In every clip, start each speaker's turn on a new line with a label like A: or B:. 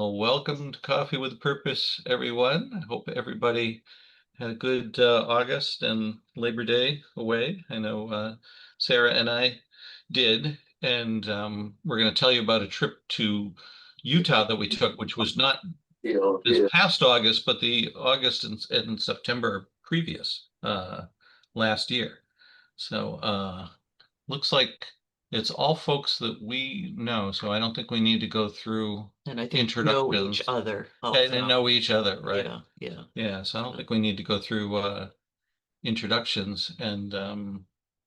A: Well, welcome to Coffee with a Purpose, everyone. I hope everybody had a good August and Labor Day away. I know Sarah and I did, and we're going to tell you about a trip to Utah that we took, which was not this past August, but the August and September previous last year. So looks like it's all folks that we know, so I don't think we need to go through
B: And I think know each
A: introductions
B: other
A: and
B: also.
A: know each other, right?
B: Yeah, yeah.
A: Yeah, so I don't think we need to go through introductions. And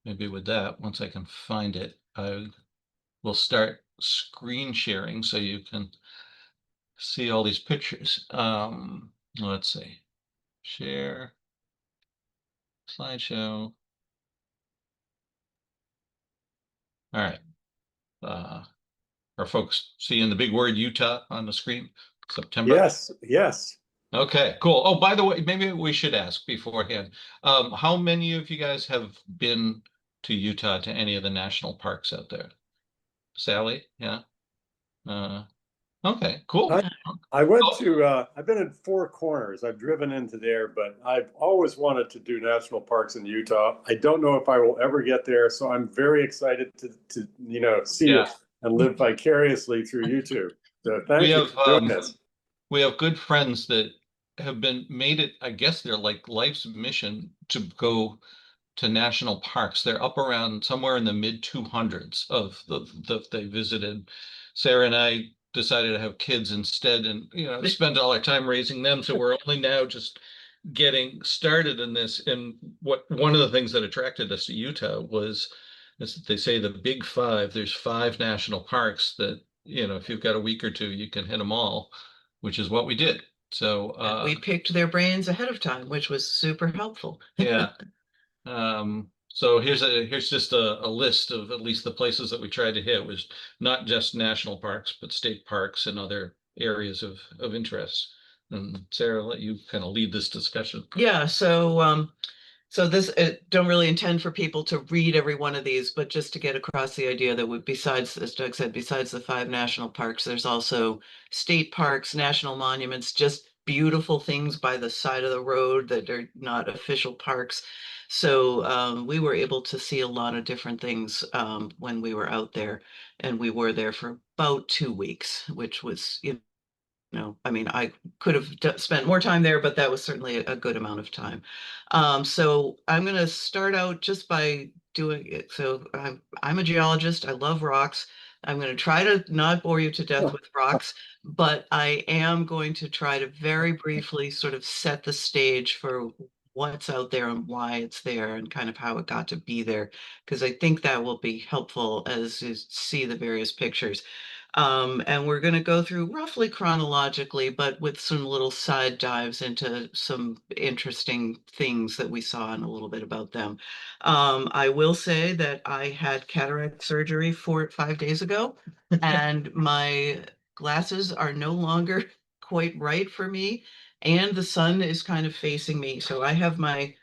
A: maybe with that, once I can find it, I will start screen sharing so you can see all these pictures. Let's see. Share slideshow. All right. Uh, are folks seeing the big word Utah on the screen? September?
C: Yes, yes.
A: Okay, cool. Oh, by the way, maybe we should ask beforehand. How many of you guys have been to Utah to any of the national parks out there? Sally? Yeah. Uh, okay, cool.
C: I I went
A: Oh,
C: to I've been in Four Corners. I've driven into there, but I've always wanted to do national parks in Utah. I don't know if I will ever get there, so I'm very excited to see
A: yeah.
C: it and live vicariously through YouTube. So
A: We
C: thank you
A: have
C: for doing this.
A: we have good friends that have been made it, I guess they're like life's mission to go to national parks. They're up around somewhere in the mid 200s of the they visited. Sarah and I decided to have kids instead and spend all our time raising them. So we're only now just getting started in this. And what one of the things that attracted us to Utah was, as they say, the big five. There's five national parks that, if you've got a week or two, you can hit them all, which is what we did. So
B: And we picked their brains ahead of time, which was super helpful.
A: yeah. So here's just a list of at least the places that we tried to hit. Was not just national parks, but state parks and other areas of interest. And Sarah, I'll let you kind of lead this discussion.
B: Yeah, so this don't really intend for people to read every one of these, but just to get across the idea that besides, as Doug said, besides the five national parks, there's also state parks, national monuments, just beautiful things by the side of the road that are not official parks. So we were able to see a lot of different things when we were out there, and we were there for about 2 weeks, which was, I mean, I could have spent more time there, but that was certainly a good amount of time. So I'm going to start out just by doing it. So I'm a geologist. I love rocks. I'm going to try to not bore you to death with rocks, but I am going to try to very briefly sort of set the stage for what's out there and why it's there and kind of how it got to be there, because I think that will be helpful as you see the various pictures. And we're going to go through roughly chronologically, but with some little side dives into some interesting things that we saw and a little bit about them. I will say that I had cataract surgery 5 days ago, and my glasses are no longer quite right for me, and the sun is kind of facing me. So I have my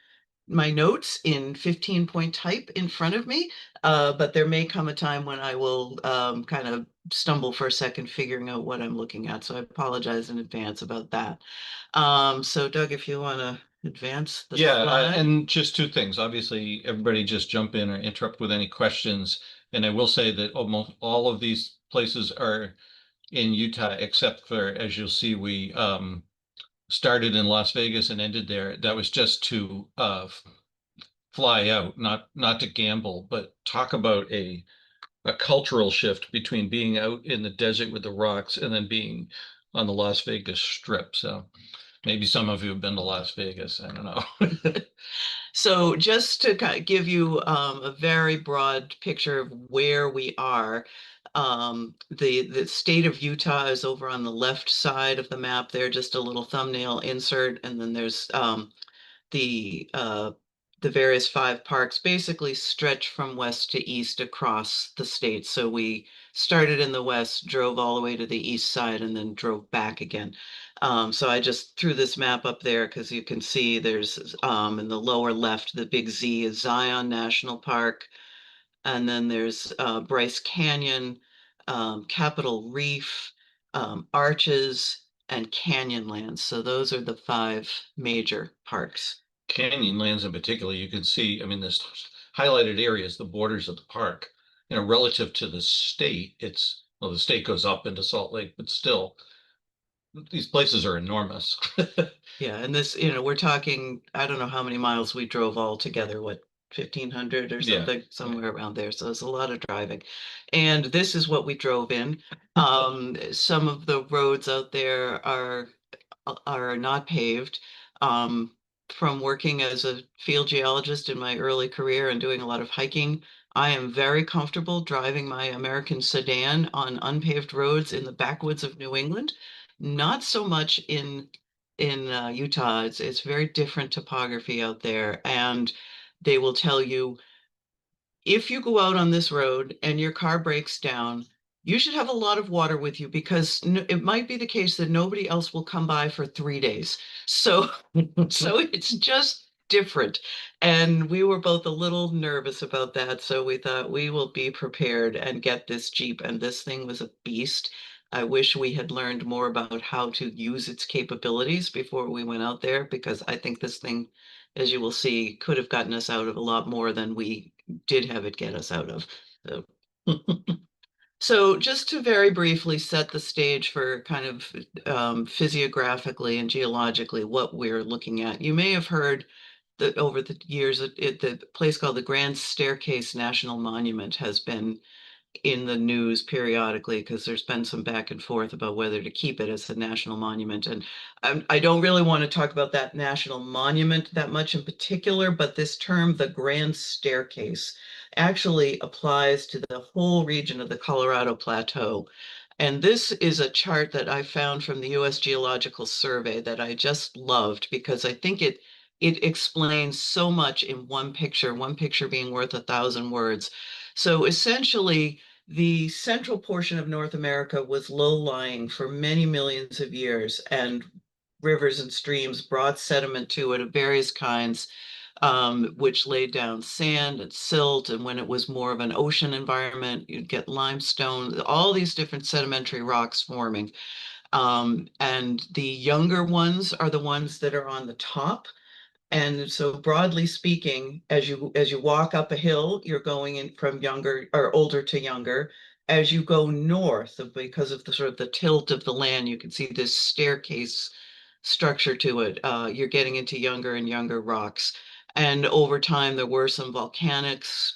B: notes in 15-point type in front of me, but there may come a time when I will kind of stumble for a second figuring out what I'm looking at. So I apologize in advance about that. So Doug, if you want to advance the
A: Yeah,
B: slide.
A: and just two things. Obviously, everybody just jump in or interrupt with any questions. And I will say that almost all of these places are in Utah, except for, as you'll see, we started in Las Vegas and ended there. That was just to fly out, not to gamble, but talk about a cultural shift between being out in the desert with the rocks and then being on the Las Vegas Strip. So maybe some of you have been to Las Vegas. I don't know.
B: So just to kind of give you a very broad picture of where we are, the state of Utah is over on the left side of the map there, just a little thumbnail insert, and then there's the uh, the various five parks basically stretch from west to east across the state. So we started in the west, drove all the way to the east side, and then drove back again. So I just threw this map up there because you can see there's in the lower left, the big Z is Zion National Park. And then there's Bryce Canyon, Capitol Reef, Arches, and Canyonlands. So those are the 5 major parks.
A: Canyonlands in particular, you can see, I mean, this highlighted areas, the borders of the park, relative to the state, well, the state goes up into Salt Lake, but still, these places are enormous.
B: Yeah, and this, we're talking, I don't know how many miles we drove all together, what, 1,500 or
A: Yeah,
B: something, somewhere around there. So it's a lot of driving. And this is what we drove in. Some of the roads out there are not paved. Um, from working as a field geologist in my early career and doing a lot of hiking, I am very comfortable driving my American sedan on unpaved roads in the backwoods of New England. Not so much in Utah. It's very different topography out there, and they will tell you if you go out on this road and your car breaks down, you should have a lot of water with you because it might be the case that nobody else will come by for 3 days. So, so it's just different. And we were both a little nervous about that. So we thought we will be prepared and get this Jeep. And this thing was a beast. I wish we had learned more about how to use its capabilities before we went out there because I think this thing, as you will see, could have gotten us out of a lot more than we did have it get us out of. So, so just to very briefly set the stage for kind of physiographically and geologically what we're looking at. You may have heard that over the years, the place called the Grand Staircase National Monument has been in the news periodically because there's been some back and forth about whether to keep it as a national monument. And I don't really want to talk about that national monument that much in particular, but this term, the Grand Staircase, actually applies to the whole region of the Colorado Plateau. And this is a chart that I found from the US Geological Survey that I just loved because I think it explains so much in one picture being worth 1,000 words. So essentially, the central portion of North America was low-lying for many millions of years, and rivers and streams brought sediment to it of various kinds, which laid down sand and silt. And when it was more of an ocean environment, you'd get limestone, all these different sedimentary rocks forming. And the younger ones are the ones that are on the top. And so broadly speaking, as you walk up a hill, you're going in from younger or older to younger. As you go north, because of the sort of the tilt of the land, you can see this staircase structure to it. You're getting into younger and younger rocks. And over time, there were some volcanoes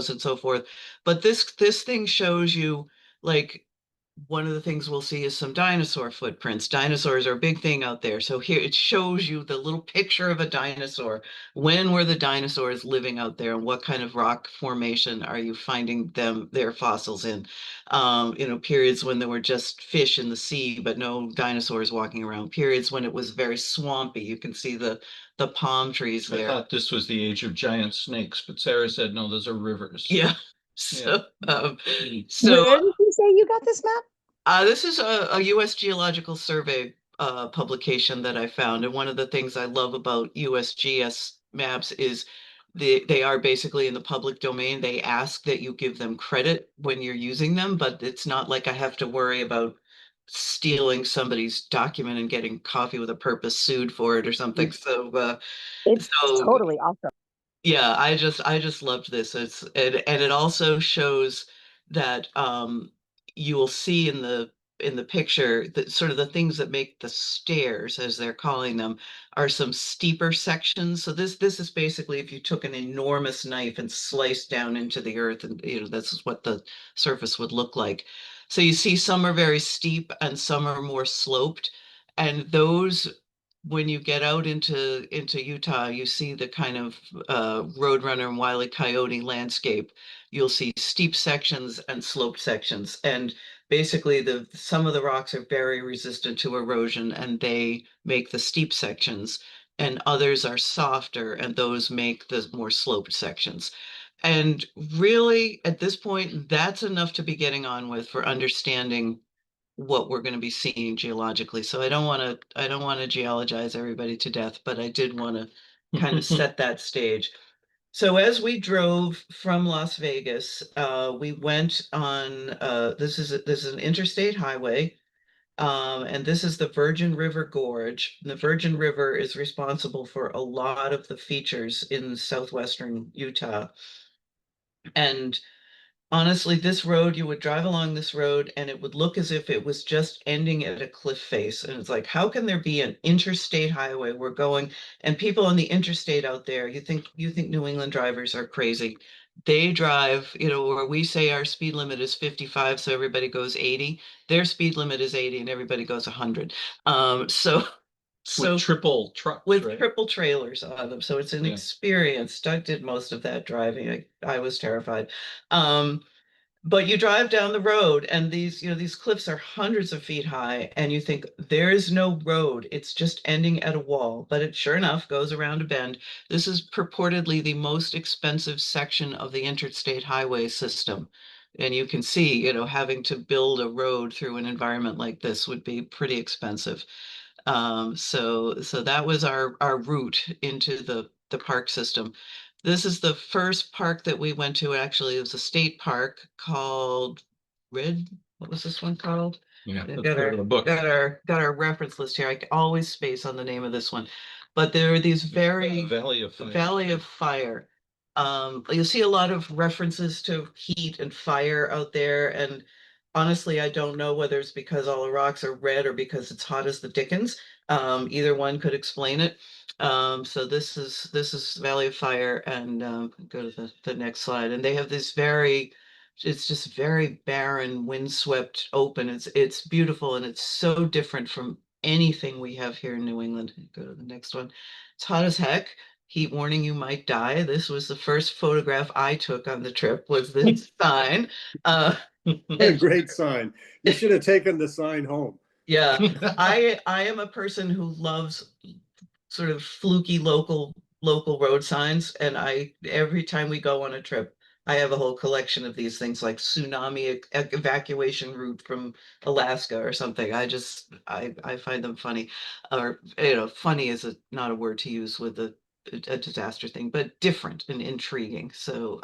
B: and so forth. But this thing shows you like one of the things we'll see is some dinosaur footprints. Dinosaurs are a big thing out there. So here it shows you the little picture of a dinosaur. When were the dinosaurs living out there and what kind of rock formation are you finding their fossils in? Periods when there were just fish in the sea, but no dinosaurs walking around. Periods when it was very swampy. You can see the palm trees
A: I
B: there.
A: thought this was the age of giant snakes, but Sarah said, no, those are rivers.
B: Yeah.
A: Yeah.
B: So
D: Where did you say you got this map?
B: This is a US Geological Survey publication that I found. And one of the things I love about USGS maps is they are basically in the public domain. They ask that you give them credit when you're using them, but it's not like I have to worry about stealing somebody's document and getting Coffee with a Purpose sued for it or something.
D: It's
B: So
D: totally awesome.
B: yeah, I just loved this. And it also shows that you will see in the picture that sort of the things that make the stairs, as they're calling them, are some steeper sections. So this is basically if you took an enormous knife and sliced down into the earth, and this is what the surface would look like. So you see some are very steep and some are more sloped, and those when you get out into Utah, you see the kind of Roadrunner and Wile E. Coyote landscape. You'll see steep sections and sloped sections, and basically some of the rocks are very resistant to erosion, and they make the steep sections, and others are softer, and those make the more sloped sections. And really, at this point, that's enough to be getting on with for understanding what we're going to be seeing geologically. So I don't want to geologize everybody to death, but I did want to kind of set that stage. So as we drove from Las Vegas, we went on, this is an interstate highway. And this is the Virgin River Gorge. And the Virgin River is responsible for a lot of the features in southwestern Utah. And honestly, this road, you would drive along this road and it would look as if it was just ending at a cliff face. And it's like, how can there be an interstate highway we're going and people on the interstate out there, you think New England drivers are crazy. They drive, you know, where we say our speed limit is 55, so everybody goes 80. Their speed limit is 80 and everybody goes 100. So
A: With triple trucks,
B: with
A: right?
B: triple trailers on them. So it's an
A: Yeah.
B: experience. Doug did most of that driving. I was terrified. Um, but you drive down the road and these, you know, these cliffs are hundreds of feet high and you think there is no road. It's just ending at a wall, but it sure enough goes around a bend. This is purportedly the most expensive section of the interstate highway system. And you can see, you know, having to build a road through an environment like this would be pretty expensive. So that was our route into the park system. This is the first park that we went to. Actually, it was a state park called Red. What was this one called?
A: Yeah,
B: We
A: that's
B: got
A: part of the book.
B: got our reference list here. I always space on the name of this one, but there are these very
A: Valley of Fire.
B: Valley of Fire. You'll see a lot of references to heat and fire out there, and honestly, I don't know whether it's because all the rocks are red or because it's hot as the dickens. Either one could explain it. So this is Valley of Fire, and go to the next slide. And they have this very, it's just very barren, windswept, open. It's beautiful, and it's so different from anything we have here in New England. Go to the next one. It's hot as heck. Heat warning, you might die. This was the first photograph I took on the trip, was this sign.
C: What a great sign. You should have taken the sign home.
B: Yeah, I am a person who loves sort of fluky local road signs, and I every time we go on a trip, I have a whole collection of these things like tsunami evacuation route from Alaska or something. I find them funny, or you know, funny is not a word to use with a disaster thing, but different and intriguing. So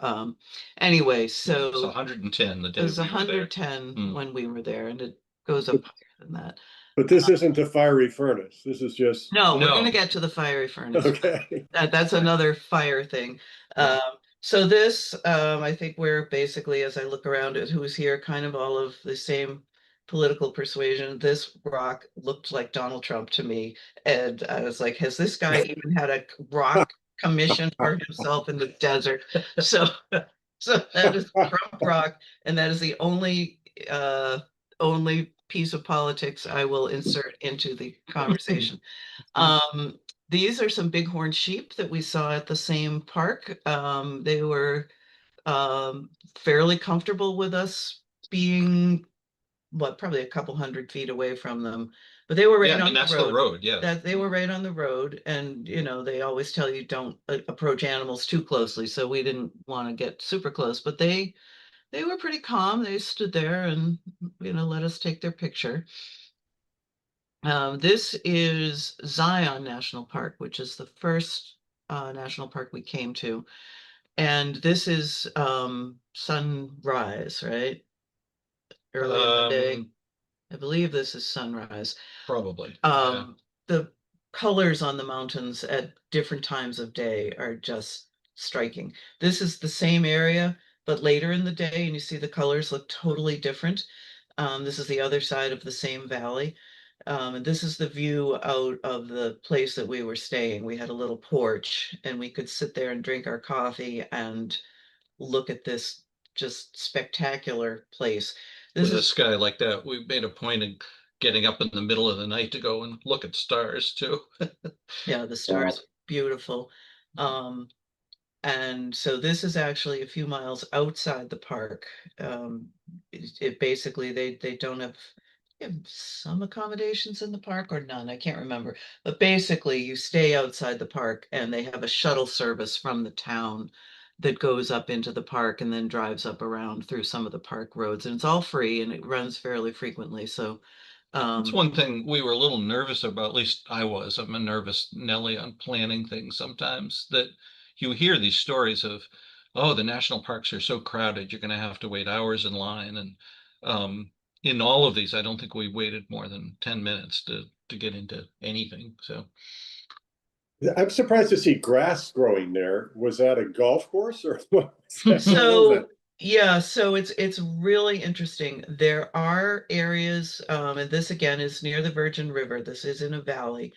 B: anyway,
A: It's
B: so
A: 110 the
B: it
A: day
B: was
A: we were there.
B: 110 when we were there, and it goes up higher than that.
C: But this isn't a fiery furnace. This is just,
B: No, we're
A: No.
B: gonna get to the fiery furnace.
C: okay.
B: That's another fire thing.
A: Yeah.
B: So this, I think we're basically, as I look around at who's here, kind of all of the same political persuasion. This rock looked like Donald Trump to me, and I was like, has this guy even had a rock commission for himself in the desert? So, so that is Trump rock, and that is the only piece of politics I will insert into the conversation. Um, these are some bighorn sheep that we saw at the same park. They were fairly comfortable with us being, what, probably a couple hundred feet away from them, but they were right
A: Yeah, I
B: on
A: mean,
B: the
A: that's
B: road.
A: the road, yeah.
B: That they were right on the road, and you know they always tell you don't approach animals too closely, so we didn't want to get super close, but they were pretty calm. They stood there and you know let us take their picture. This is Zion National Park, which is the first national park we came to. And this is sunrise, right? Early in the day. I believe this is sunrise.
A: Probably. Yeah.
B: The colors on the mountains at different times of day are just striking. This is the same area, but later in the day, and you see the colors look totally different. This is the other side of the same valley. And this is the view out of the place that we were staying. We had a little porch and we could sit there and drink our coffee and look at this just spectacular place. This
A: With a
B: is,
A: sky like that, we made a point of getting up in the middle of the night to go and look at stars too.
B: yeah, the stars, beautiful. Um, And so this is actually a few miles outside the park. It basically they don't have some accommodations in the park or none. I can't remember. But basically you stay outside the park and they have a shuttle service from the town that goes up into the park and then drives up around through some of the park roads. And it's all free and it runs fairly frequently. So
A: That's one thing we were a little nervous about, at least I was. I'm a nervous Nelly on planning things sometimes, that you hear these stories of, oh, the national parks are so crowded, you're going to have to wait hours in line. And in all of these, I don't think we waited more than 10 minutes to get into anything. So
C: I'm surprised to see grass growing there. Was that a golf course or what was that? What was
B: So
C: that?
B: yeah, so it's really interesting. There are areas, and this again is near the Virgin River. This is in a valley.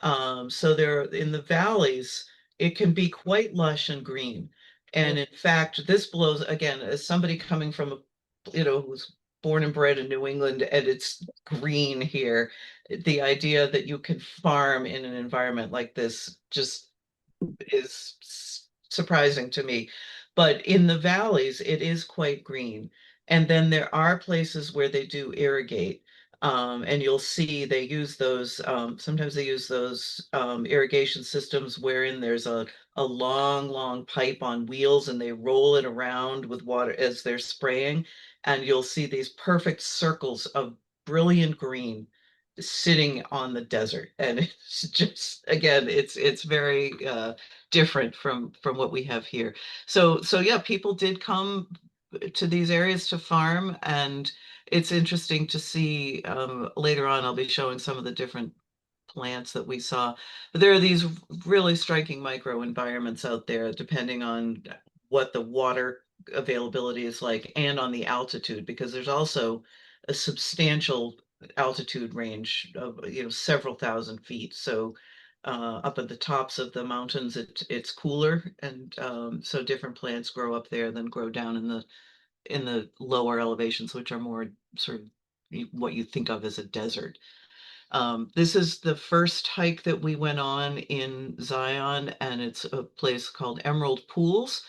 B: So there in the valleys, it can be quite lush and green. And in fact, this blows again as somebody coming from a, who's born and bred in New England, and it's green here. The idea that you can farm in an environment like this just is surprising to me. But in the valleys, it is quite green. And then there are places where they do irrigate. And you'll see they use those, sometimes they use those irrigation systems wherein there's a long, long pipe on wheels and they roll it around with water as they're spraying. And you'll see these perfect circles of brilliant green sitting on the desert. And it's just, again, it's very different from what we have here. So yeah, people did come to these areas to farm, and it's interesting to see later on I'll be showing some of the different plants that we saw. But there are these really striking microenvironments out there, depending on what the water availability is like and on the altitude, because there's also a substantial altitude range of several thousand feet. So up at the tops of the mountains, it's cooler, and so different plants grow up there than grow down in the lower elevations, which are more sort of what you think of as a desert. This is the first hike that we went on in Zion, and it's a place called Emerald Pools.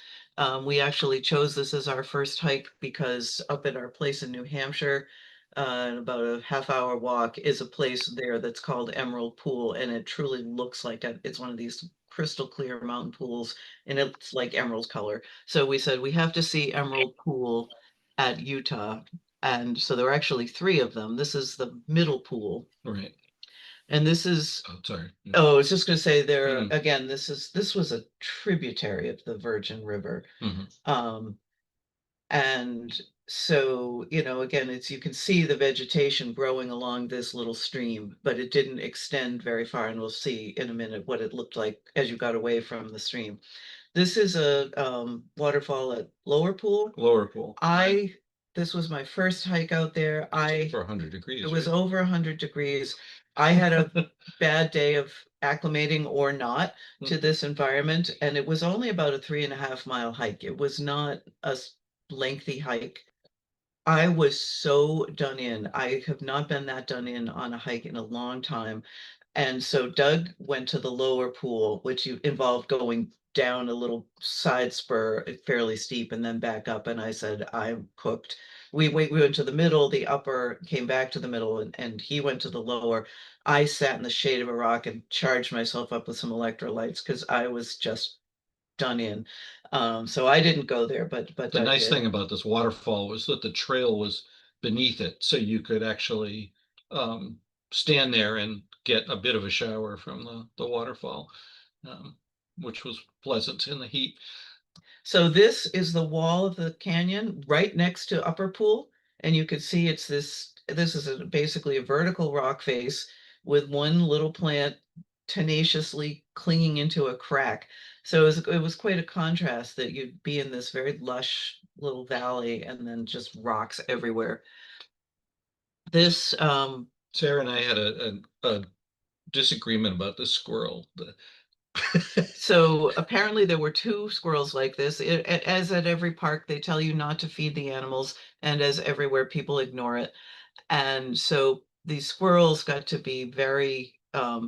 B: We actually chose this as our first hike because up at our place in New Hampshire, about a half-hour walk, is a place there that's called Emerald Pool, and it truly looks like it's one of these crystal clear mountain pools, and it's like emerald color. So we said we have to see Emerald Pool at Utah. And so there were actually three of them. This is the middle pool.
A: right.
B: And this is,
A: Oh, sorry.
B: oh, I was just gonna say there,
A: Mm.
B: again, this was a tributary of the Virgin River.
A: Mhm.
B: And so, again, you can see the vegetation growing along this little stream, but it didn't extend very far, and we'll see in a minute what it looked like as you got away from the stream. This is a waterfall at Lower Pool.
A: Lower pool.
B: This was my first hike out there.
A: For 100 degrees.
B: It was
A: right?
B: over 100 degrees. I had a bad day of acclimating or not to this environment, and it was only about a 3.5 mile hike. It was not a lengthy hike. I was so done in. I have not been that done in on a hike in a long time. And so Doug went to the lower pool, which involved going down a little side spur, fairly steep, and then back up. And I said, I'm cooked. We went to the middle, the upper, came back to the middle, and he went to the lower. I sat in the shade of a rock and charged myself up with some electrolytes because I was just done in. So I didn't go there, but
A: The
B: Doug
A: nice
B: did.
A: thing about this waterfall was that the trail was beneath it, so you could actually stand there and get a bit of a shower from the waterfall, um, which was pleasant in the heat.
B: So this is the wall of the canyon right next to Upper Pool, and you can see this is basically a vertical rock face with one little plant tenaciously clinging into a crack. So it was quite a contrast that you'd be in this very lush little valley and then just rocks everywhere. This
A: Sarah and I had a disagreement about this squirrel.
B: So apparently there were two squirrels like this. As at every park, they tell you not to feed the animals, and as everywhere, people ignore it. And so these squirrels got to be very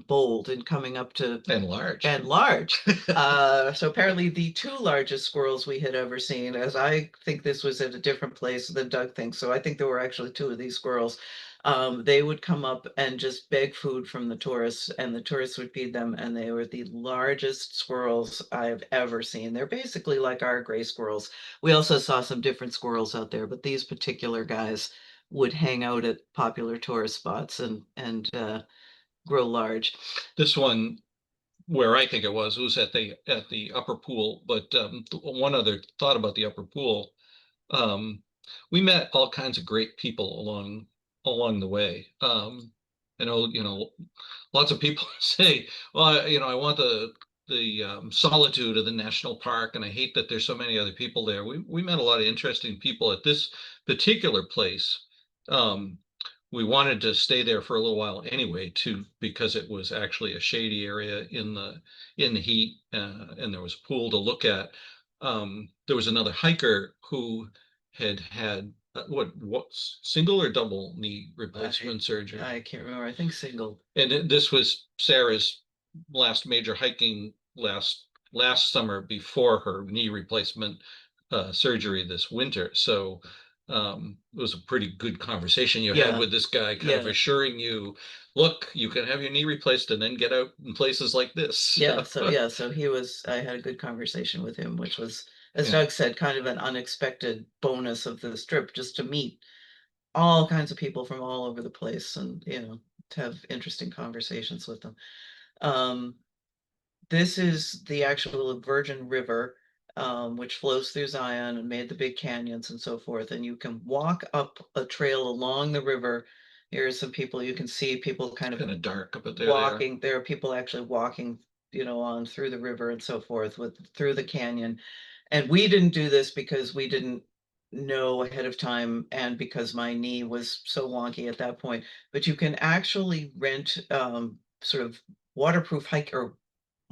B: bold in coming up to
A: And large.
B: and large. So apparently the two largest squirrels we had ever seen, as I think this was at a different place than Doug thinks. So I think there were actually two of these squirrels. They would come up and just beg food from the tourists, and the tourists would feed them. And they were the largest squirrels I've ever seen. They're basically like our gray squirrels. We also saw some different squirrels out there, but these particular guys would hang out at popular tourist spots and grow large.
A: This one where I think it was at the upper pool. But one other thought about the upper pool, um, we met all kinds of great people along the way. I know, lots of people say, well, I want the solitude of the national park, and I hate that there's so many other people there. We met a lot of interesting people at this particular place. Um, we wanted to stay there for a little while anyway, too, because it was actually a shady area in the heat, and there was a pool to look at. There was another hiker who had what single or double knee replacement surgery.
B: I can't remember. I think single.
A: And this was Sarah's last major hiking last summer before her knee replacement surgery this winter. So it was a pretty good conversation you had
B: Yeah.
A: with this guy, kind of
B: Yeah.
A: assuring you, look, you can have your knee replaced and then get out in places like this.
B: Yeah, so I had a good conversation with him, which was, as
A: Yeah.
B: Doug said, kind of an unexpected bonus of this trip, just to meet all kinds of people from all over the place and, to have interesting conversations with them. Um, this is the actual Virgin River, which flows through Zion and made the big canyons and so forth. And you can walk up a trail along the river. Here are some people, you can see people kind
A: Kind
B: of
A: of dark up there.
B: walking. There are people actually walking, on through the river and so forth through the canyon. And we didn't do this because we didn't know ahead of time and because my knee was so wonky at that point. But you can actually rent sort of waterproof hike or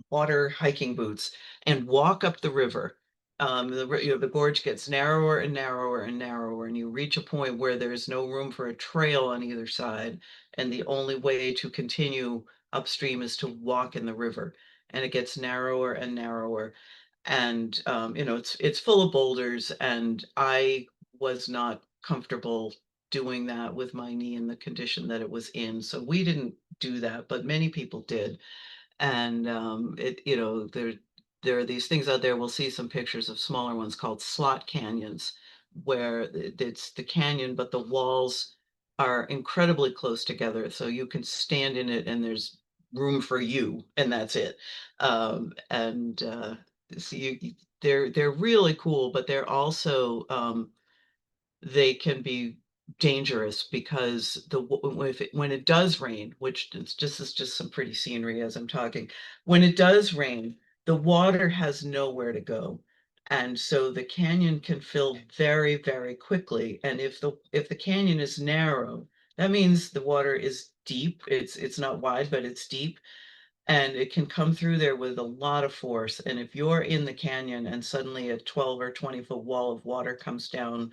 B: water hiking boots and walk up the river. The gorge gets narrower and narrower and narrower, and you reach a point where there's no room for a trail on either side, and the only way to continue upstream is to walk in the river, and it gets narrower and narrower, and it's full of boulders, and I was not comfortable doing that with my knee in the condition that it was in, so we didn't do that, but many people did. And there are these things out there. We'll see some pictures of smaller ones called slot canyons, where it's the canyon, but the walls are incredibly close together, so you can stand in it, and there's room for you, and that's it. And so they're really cool, but they're also they can be dangerous because when it does rain, which is just some pretty scenery as I'm talking, when it does rain, the water has nowhere to go. And so the canyon can fill very, very quickly. And if the canyon is narrow, that means the water is deep. It's not wide, but it's deep. And it can come through there with a lot of force. And if you're in the canyon and suddenly a 12 or 20-foot wall of water comes down,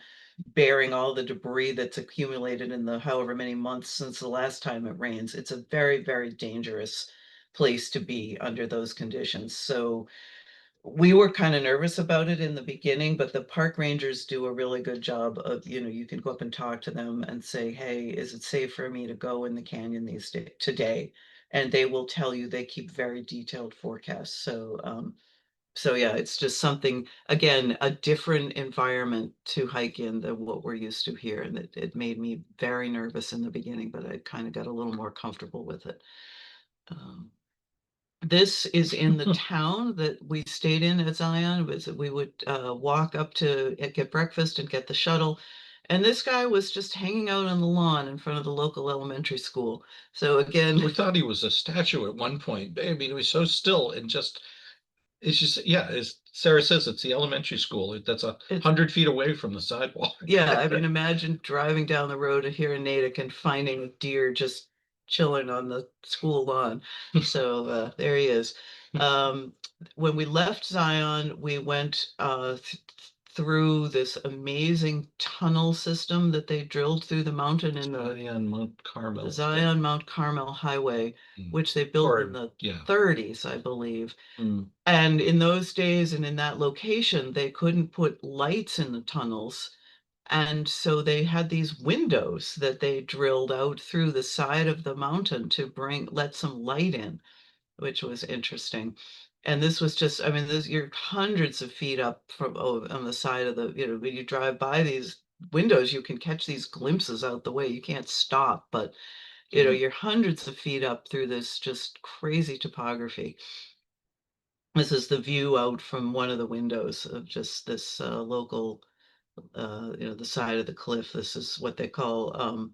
B: bearing all the debris that's accumulated in the however many months since the last time it rains, it's a very, very dangerous place to be under those conditions. So we were kind of nervous about it in the beginning, but the park rangers do a really good job of, you can go up and talk to them and say, hey, is it safe for me to go in the canyon today? And they will tell you. They keep very detailed forecasts. So yeah, it's just something, again, a different environment to hike in than what we're used to here. And it made me very nervous in the beginning, but I kind of got a little more comfortable with it. This is in the town that we stayed in at Zion. We would walk up to get breakfast and get the shuttle. And this guy was just hanging out on the lawn in front of the local elementary school. So again,
A: We thought he was a statue at one point. I mean, it was so still and just, it's just, yeah, as Sarah says, it's the elementary school. That's 100 feet away from the sidewalk.
B: yeah, I mean, imagine driving down the road here in Natick and finding a deer just chilling on the school lawn. So there he is. When we left Zion, we went through this amazing tunnel system that they drilled through the mountain in the Zion Mount Carmel Highway, which they built in the 30s, I believe. And in those days and in that location, they couldn't put lights in the tunnels. And so they had these windows that they drilled out through the side of the mountain to let some light in, which was interesting. And this was just, I mean, you're hundreds of feet up on the side of when you drive by these windows, you can catch these glimpses out the way. You can't stop, but You know,
A: Mhm.
B: you're hundreds of feet up through this just crazy topography. This is the view out from one of the windows of just this local, the side of the cliff. This is what they call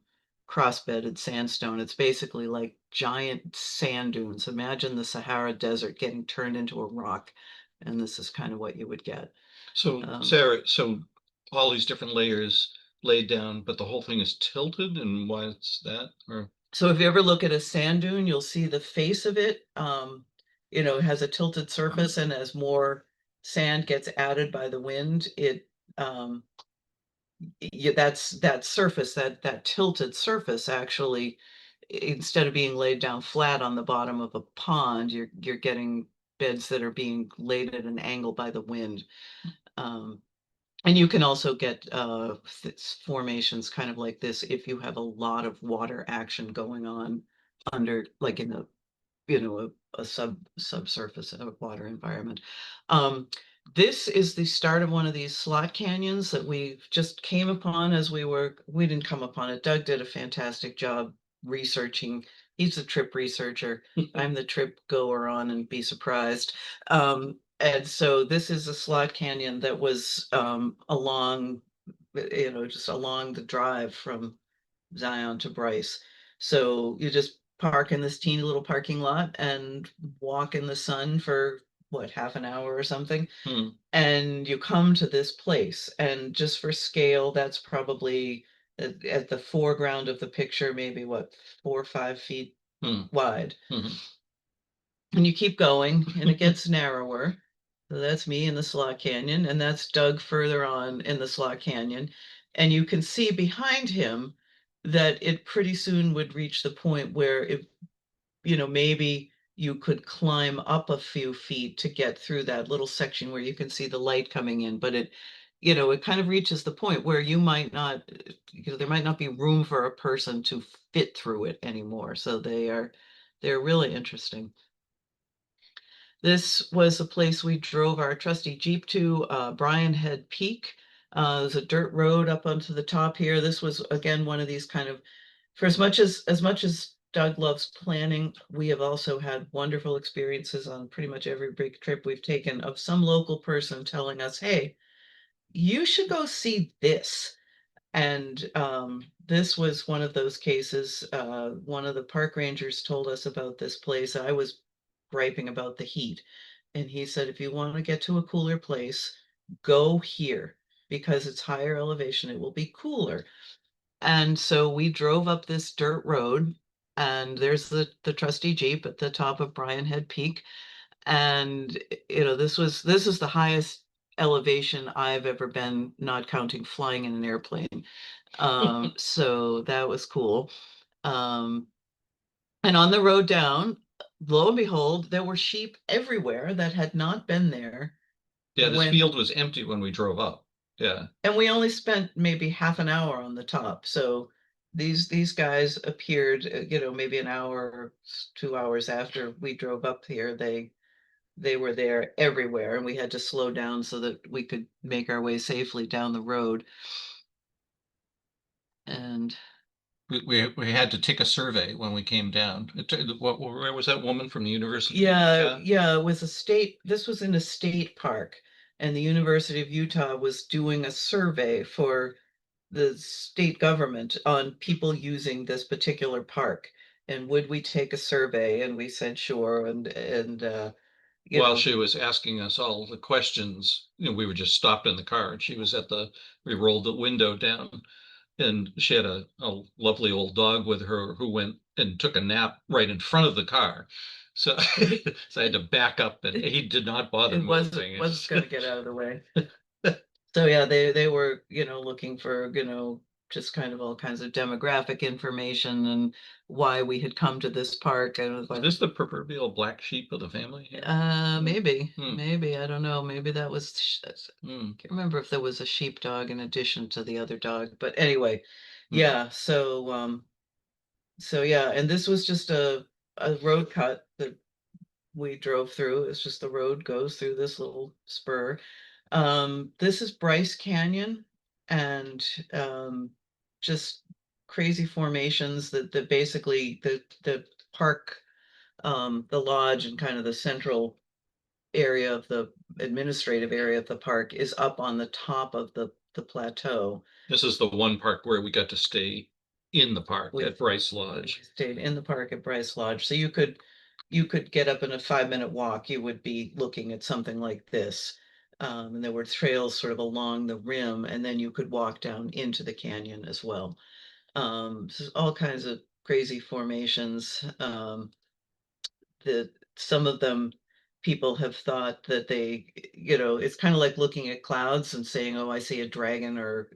B: cross-bedded sandstone. It's basically like giant sand dunes. Imagine the Sahara Desert getting turned into a rock, and this is kind of what you would get.
A: So
B: Um,
A: Sarah, so all these different layers laid down, but the whole thing is tilted, and why is that? Or
B: So if you ever look at a sand dune, you'll see the face of it, it has a tilted surface, and as more sand gets added by the wind, um, that's that surface, that tilted surface actually, instead of being laid down flat on the bottom of a pond, you're getting beds that are being laid at an angle by the wind. Um, and you can also get formations kind of like this if you have a lot of water action going on under, like in a subsurface of water environment. Um, this is the start of one of these slot canyons that we just came upon as we didn't come upon it. Doug did a fantastic job researching. He's the trip researcher. I'm the trip goer on and be surprised. And so this is a slot canyon that was along, just along the drive from Zion to Bryce. So you just park in this teeny little parking lot and walk in the sun for what, half an hour or something.
A: hmm,
B: And you come to this place. And just for scale, that's probably at the foreground of the picture, maybe what, 4 or 5 feet
A: hmm,
B: wide.
A: hmm.
B: And you keep going and it gets narrower. So that's me in the slot canyon, and that's Doug further on in the slot canyon. And you can see behind him that it pretty soon would reach the point where maybe you could climb up a few feet to get through that little section where you can see the light coming in. But it kind of reaches the point where you might not, there might not be room for a person to fit through it anymore. So they're really interesting. This was a place we drove our trusty Jeep to, Brian Head Peak. There's a dirt road up onto the top here. This was again one of these kind of, for as much as Doug loves planning, we have also had wonderful experiences on pretty much every big trip we've taken of some local person telling us, "Hey, you should go see this." And this was one of those cases. One of the park rangers told us about this place. I was griping about the heat. And he said, if you want to get to a cooler place, go here because it's higher elevation. It will be cooler. And so we drove up this dirt road, and there's the trusty Jeep at the top of Brian Head Peak. And this is the highest elevation I've ever been, not counting flying in an airplane. So that was cool. Um, and on the road down, lo and behold, there were sheep everywhere that had not been there
A: Yeah, this
B: when,
A: field was empty when we drove up. Yeah.
B: and we only spent maybe half an hour on the top. So these guys appeared, maybe an hour or 2 hours after we drove up here. They were there everywhere, and we had to slow down so that we could make our way safely down the road. And
A: We had to take a survey when we came down. Where was that woman from the University of
B: yeah,
A: Utah?
B: yeah, this was in a state park, and the University of Utah was doing a survey for the state government on people using this particular park. And would we take a survey? And we said sure. And you
A: While
B: know,
A: she was asking us all the questions, we were just stopped in the car, and she was we rolled the window down, and she had a lovely old dog with her who went and took a nap right in front of the car. So, so I had to back up, and he did not bother
B: it wasn't
A: moving.
B: wasn't going to get out of the way. So yeah, they were, looking for, just kind of all kinds of demographic information and why we had come to this park. And it was
A: Is
B: like,
A: this the proverbial black sheep of the family here?
B: maybe,
A: Hmm.
B: I don't know. Maybe that was, I
A: Hmm.
B: can't remember if there was a sheepdog in addition to the other dog. But anyway,
A: Hmm.
B: yeah. So yeah, and this was just a road cut that we drove through. It's just the road goes through this little spur. This is Bryce Canyon, and just crazy formations that basically the park, the lodge and kind of the central area of the administrative area of the park is up on the top of the plateau.
A: This is the one park where we got to stay in the park
B: We-
A: at Bryce Lodge.
B: Stayed in the park at Bryce Lodge, so you could get up in a 5-minute walk, you would be looking at something like this. And there were trails sort of along the rim, and then you could walk down into the canyon as well. So all kinds of crazy formations. Some of them people have thought that it's kind of like looking at clouds and saying, oh, I see a dragon, or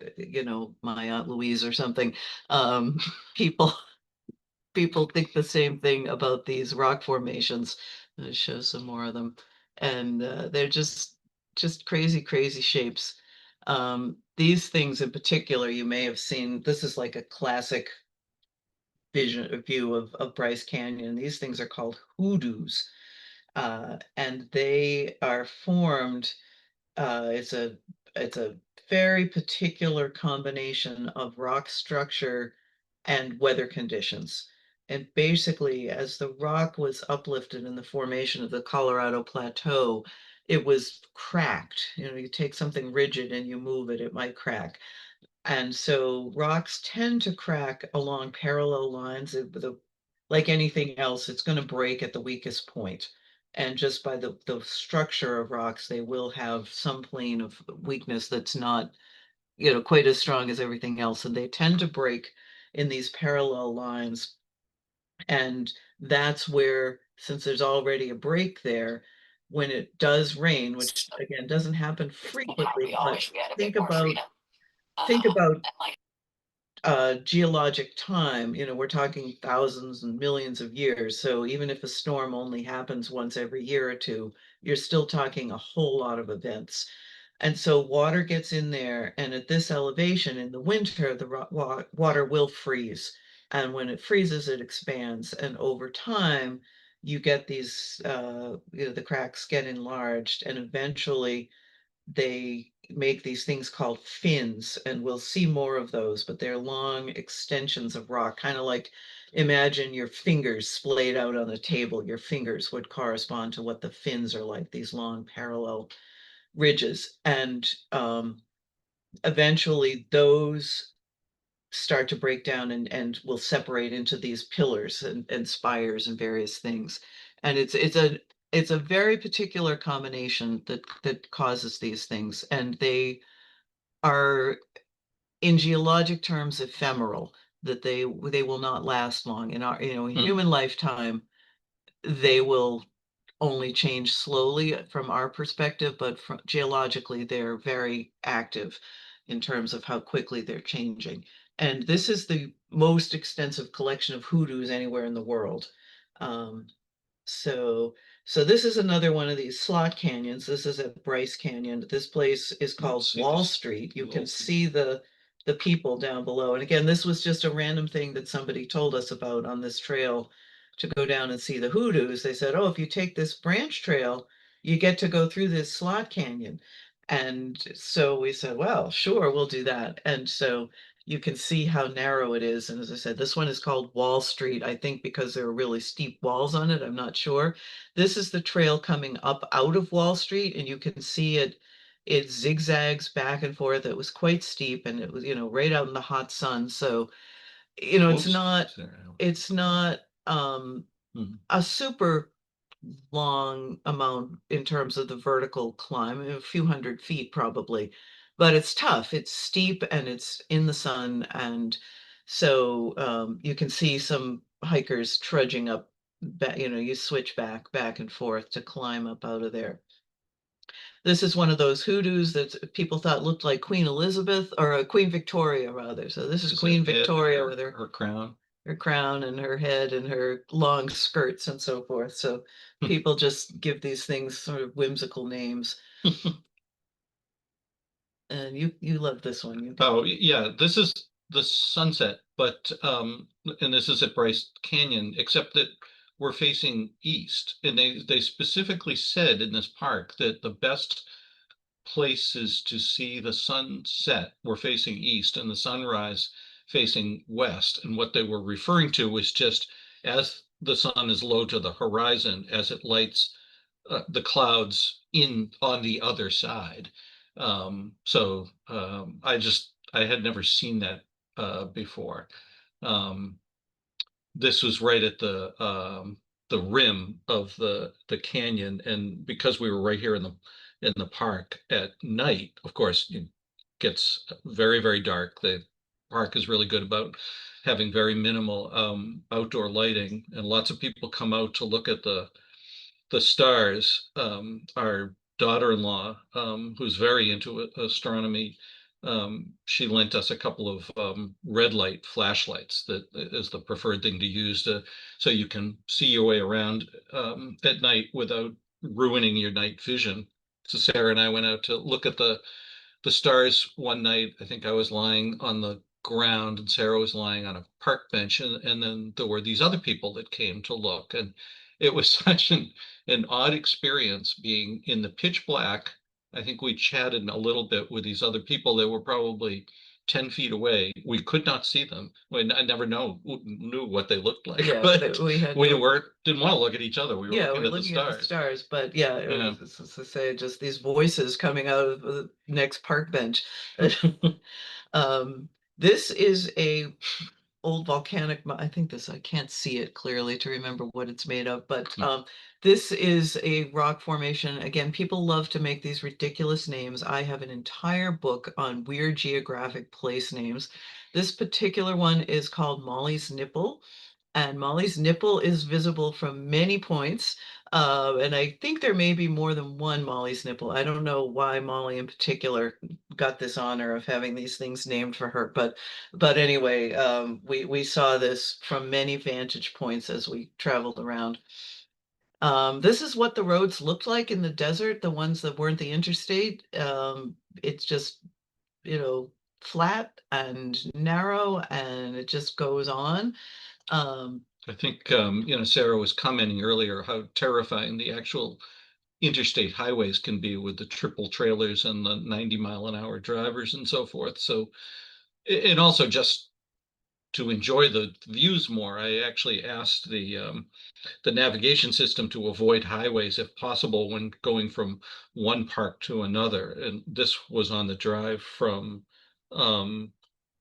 B: my Aunt Louise or something. Um, people people think the same thing about these rock formations. I'll show some more of them, and they're just crazy, crazy shapes. These things in particular, you may have seen. This is like a classic view of Bryce Canyon. These things are called hoodoos, and they are formed. It's a very particular combination of rock structure and weather conditions. And basically, as the rock was uplifted in the formation of the Colorado Plateau, it was cracked. You take something rigid and you move it, it might crack. And so rocks tend to crack along parallel lines. Like anything else, it's going to break at the weakest point. And just by the structure of rocks, they will have some plane of weakness that's not, quite as strong as everything else. And they tend to break in these parallel lines. And that's where, since there's already a break there, when it does rain, which again doesn't happen frequently, but think about geologic time. We're talking thousands and millions of years. So even if a storm only happens once every year or two, you're still talking a whole lot of events. And so water gets in there, and at this elevation in the winter, the water will freeze. And when it freezes, it expands. And over time, you get these, the cracks get enlarged, and eventually they make these things called fins, and we'll see more of those, but they're long extensions of rock, kind of like, imagine your fingers splayed out on a table. Your fingers would correspond to what the fins are like, these long parallel ridges. And eventually those start to break down and will separate into these pillars and spires and various things. And it's a very particular combination that causes these things, and they are, in geologic terms, ephemeral. That they will not last long. In our human lifetime, they will only change slowly from our perspective, but geologically, they're very active in terms of how quickly they're changing. And this is the most extensive collection of hoodoos anywhere in the world. Um, so, so this is another one of these slot canyons. This is at Bryce Canyon. This place is called Wall Street. You can see the people down below. And again, this was just a random thing that somebody told us about on this trail to go down and see the hoodoos. They said, oh, if you take this branch trail, you get to go through this slot canyon. And so we said, well, sure, we'll do that. And so you can see how narrow it is. And as I said, this one is called Wall Street, I think because there are really steep walls on it. I'm not sure. This is the trail coming up out of Wall Street, and you can see it zigzags back and forth. It was quite steep, and it was, right out in the hot sun. So, it's not a super long amount in terms of the vertical climb, a few hundred feet probably, but it's tough. It's steep and it's in the sun. And so you can see some hikers trudging up, you switch back and forth to climb up out of there. This is one of those hoodoos that people thought looked like Queen Elizabeth, or Queen Victoria rather. So this is Queen Victoria with her crown and her head and her long skirts and so forth. So people just give these things sort of whimsical names. And you love this one.
A: Oh, yeah, this is the sunset, but and this is at Bryce Canyon, except that we're facing east. And they specifically said in this park that the best places to see the sunset, we're facing east, and the sunrise facing west. And what they were referring to was just as the sun is low to the horizon, as it lights the clouds in on the other side. I had never seen that before. Um, this was right at the rim of the canyon, and because we were right here in the park at night, of course, it gets very, very dark. The park is really good about having very minimal outdoor lighting, and lots of people come out to look at the stars. Our daughter-in-law, who's very into astronomy, she lent us a couple of red light flashlights that is the preferred thing to use so you can see your way around at night without ruining your night vision. So Sarah and I went out to look at the stars one night. I think I was lying on the ground and Sarah was lying on a park bench, and then there were these other people that came to look, and it was such an odd experience being in the pitch black. I think we chatted a little bit with these other people that were probably 10 feet away. We could not see them. I never knew what they looked like,
B: Yeah,
A: but
B: we had
A: we
B: no-
A: didn't want to look at each other. We were
B: Yeah,
A: looking
B: we're
A: at the
B: looking at the
A: stars.
B: stars, but yeah, it
A: Yeah.
B: was, as I say, just these voices coming out of the next park bench. Um, this is a old volcanic, I think this, I can't see it clearly to remember what it's made of, but this is a rock formation. Again, people love to make these ridiculous names. I have an entire book on weird geographic place names. This particular one is called Molly's Nipple. And Molly's Nipple is visible from many points. And I think there may be more than one Molly's Nipple. I don't know why Molly in particular got this honor of having these things named for her. But anyway, we saw this from many vantage points as we traveled around. This is what the roads looked like in the desert, the ones that weren't the interstate. It's just, you know, flat and narrow, and it just goes on.
A: I think, Sarah was commenting earlier how terrifying the actual interstate highways can be with the triple trailers and the 90-mile-an-hour drivers and so forth. So, and also just to enjoy the views more, I actually asked the navigation system to avoid highways if possible when going from one park to another. And this was on the drive from um,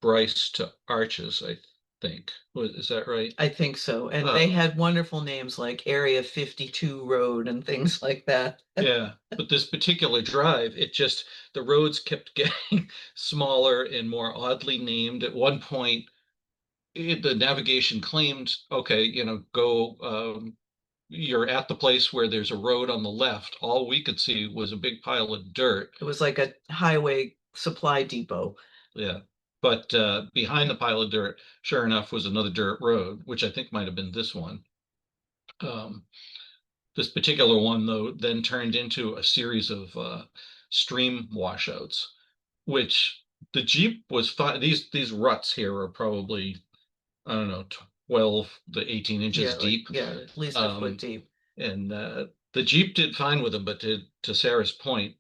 A: Bryce to Arches, I think. Is that right?
B: I think so. And they
A: Uh,
B: had wonderful names like Area 52 Road and things like that.
A: Yeah, but this particular drive, the roads kept getting smaller and more oddly named. At one point, the navigation claimed, okay, go, you're at the place where there's a road on the left. All we could see was a big pile of dirt.
B: It was like a highway supply depot.
A: Yeah. But behind the pile of dirt, sure enough, was another dirt road, which I think might have been this one. Um, This particular one, though, then turned into a series of stream washouts, which the Jeep was fine. These ruts here are probably, I don't know, 12 to 18 inches deep.
B: Yeah, at least a foot deep.
A: And the Jeep did fine with them, but to Sarah's point,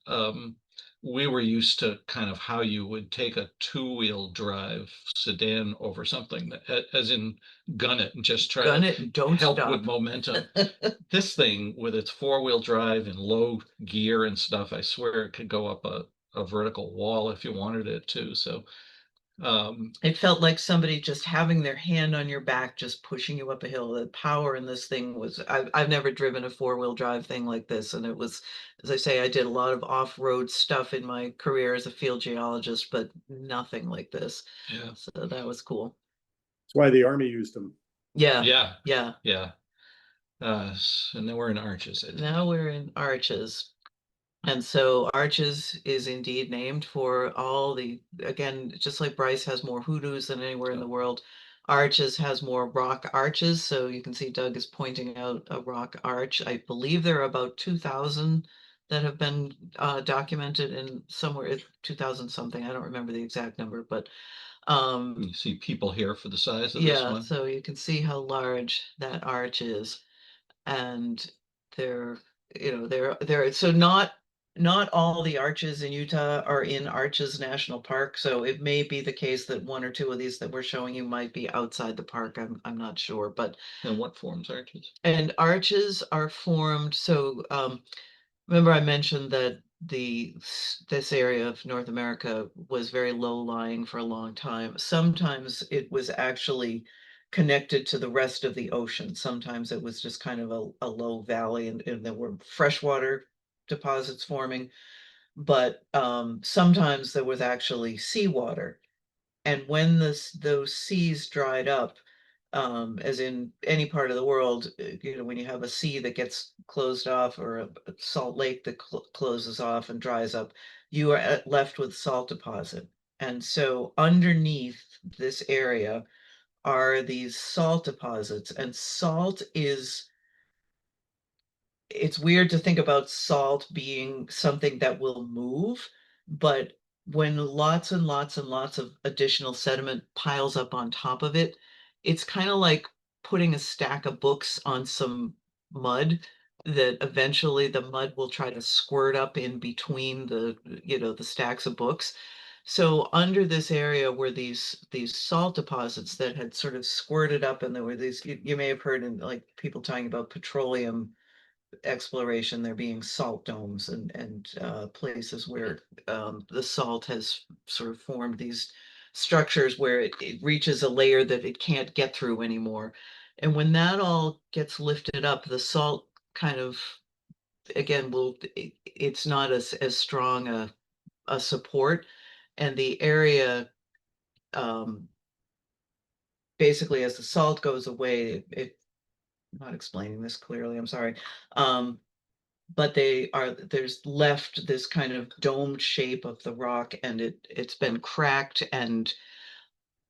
A: we were used to kind of how you would take a two-wheel drive sedan over something, as in gun it and just try
B: Gun
A: to
B: it and don't
A: help
B: stop.
A: with momentum. This thing with its four-wheel drive and low gear and stuff, I swear it could go up a vertical wall if you wanted it to. So
B: It felt like somebody just having their hand on your back, just pushing you up a hill. The power in this thing was, I've never driven a four-wheel drive thing like this. And it was, as I say, I did a lot of off-road stuff in my career as a field geologist, but nothing like this.
A: yeah,
B: So that was cool.
C: That's why the Army used them.
B: Yeah,
A: yeah,
B: yeah.
A: yeah. And then we're in Arches, I think.
B: Now we're in Arches. And so Arches is indeed named for all the, again, just like Bryce has more hoodoos than anywhere in the world, Arches has more rock arches. So you can see Doug is pointing out a rock arch. I believe there are about 2,000 that have been documented in somewhere, 2,000 something. I don't remember the exact number, but
A: You see people here for the size of this
B: yeah,
A: one.
B: so you can see how large that arch is. And they're, they're so not not all the arches in Utah are in Arches National Park, so it may be the case that one or two of these that we're showing you might be outside the park. I'm not sure, but
A: And what forms arches?
B: and arches are formed. So remember I mentioned that this area of North America was very low lying for a long time. Sometimes it was actually connected to the rest of the ocean. Sometimes it was just kind of a low valley, and there were freshwater deposits forming, but sometimes there was actually seawater. And when those seas dried up, as in any part of the world, when you have a sea that gets closed off, or a salt lake that closes off and dries up, you are left with salt deposit. And so underneath this area are these salt deposits, and salt is, it's weird to think about salt being something that will move, but when lots and lots and lots of additional sediment piles up on top of it, it's kind of like putting a stack of books on some mud, that eventually the mud will try to squirt up in between the stacks of books. So under this area were these salt deposits that had sort of squirted up, and there were these, you may have heard in, like, people talking about petroleum exploration, there being salt domes and places where the salt has sort of formed these structures where it reaches a layer that it can't get through anymore. And when that all gets lifted up, the salt kind of, again, it's not as strong a support, and the area, um, basically, as the salt goes away, I'm not explaining this clearly, I'm sorry. But there's left this kind of domed shape of the rock, and it's been cracked, and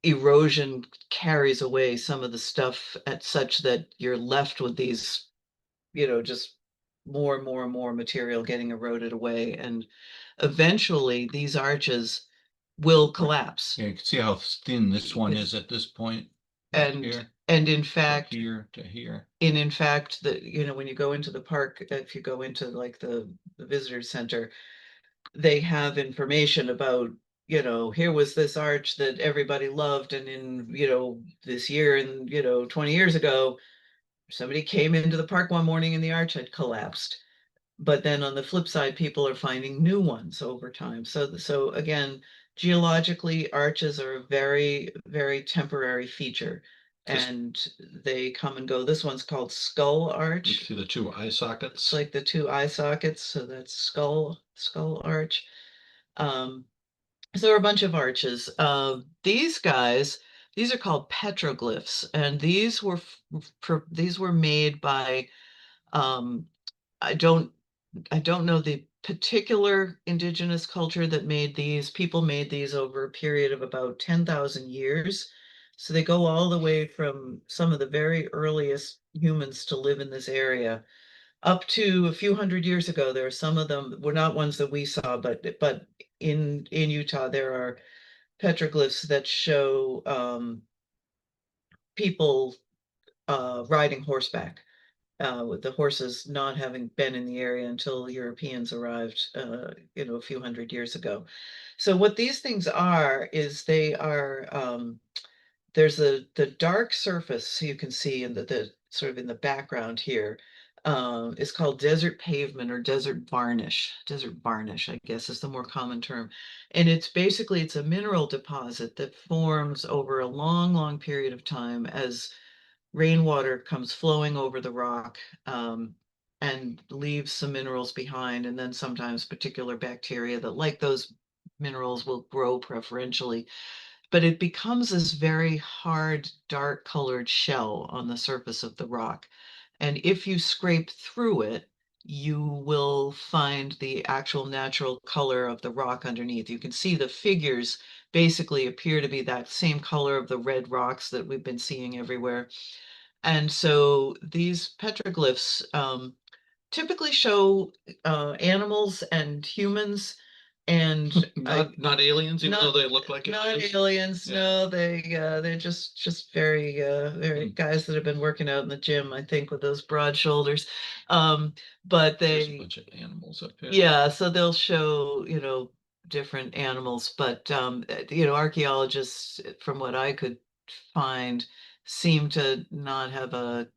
B: erosion carries away some of the stuff at such that you're left with these, just more and more and more material getting eroded away, and eventually these arches will collapse.
A: Yeah, you can see how thin this one is at this point. Right
B: and
A: here,
B: and in
A: to
B: fact,
A: here to here.
B: and in fact, when you go into the park, if you go into like the visitor center, they have information about, here was this arch that everybody loved, and in, this year, and 20 years ago, somebody came into the park one morning and the arch had collapsed. But then on the flip side, people are finding new ones over time. So again, geologically, arches are a very, very temporary feature,
A: Just-
B: and they come and go. This one's called Skull
A: You
B: Arch.
A: see the two eye sockets?
B: It's like the two eye sockets, so that's Skull Arch. Um, so there are a bunch of arches. These guys, these are called petroglyphs, and these were made by, um, I don't I don't know the particular indigenous culture that made these. People made these over a period of about 10,000 years. So they go all the way from some of the very earliest humans to live in this area up to a few hundred years ago. There are some of them were not ones that we saw, but in Utah there are petroglyphs that show people riding horseback, with the horses not having been in the area until the Europeans arrived, a few hundred years ago. So what these things are is they are, there's the dark surface, so you can see in the sort of in the background here, is called desert pavement or desert varnish. Desert varnish, I guess, is the more common term. And it's a mineral deposit that forms over a long, long period of time as rainwater comes flowing over the rock, and leaves some minerals behind, and then sometimes particular bacteria that, like those minerals, will grow preferentially. But it becomes this very hard, dark colored shell on the surface of the rock. And if you scrape through it, you will find the actual natural color of the rock underneath. You can see the figures basically appear to be that same color of the red rocks that we've been seeing everywhere. And so these petroglyphs typically show animals and humans And
A: Not aliens, even though
B: not-
A: they look like
B: not
A: aliens?
B: aliens,
A: Yeah.
B: no, they're just very guys that have been working out in the gym, I think, with those broad shoulders. But
A: There's a
B: they,
A: bunch of animals up here.
B: yeah, so they'll show, different animals, but archaeologists, from what I could find, seem to not have a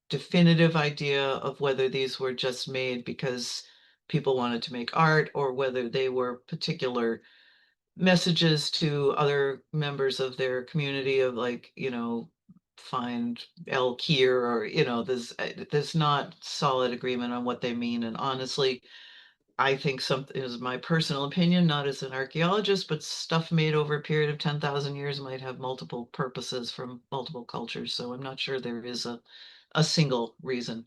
B: definitive idea of whether these were just made because people wanted to make art, or whether they were particular messages to other members of their community of, like, find elk here, or there's not solid agreement on what they mean. And honestly, I think something is my personal opinion, not as an archaeologist, but stuff made over a period of 10,000 years might have multiple purposes from multiple cultures. So I'm not sure there is a single reason.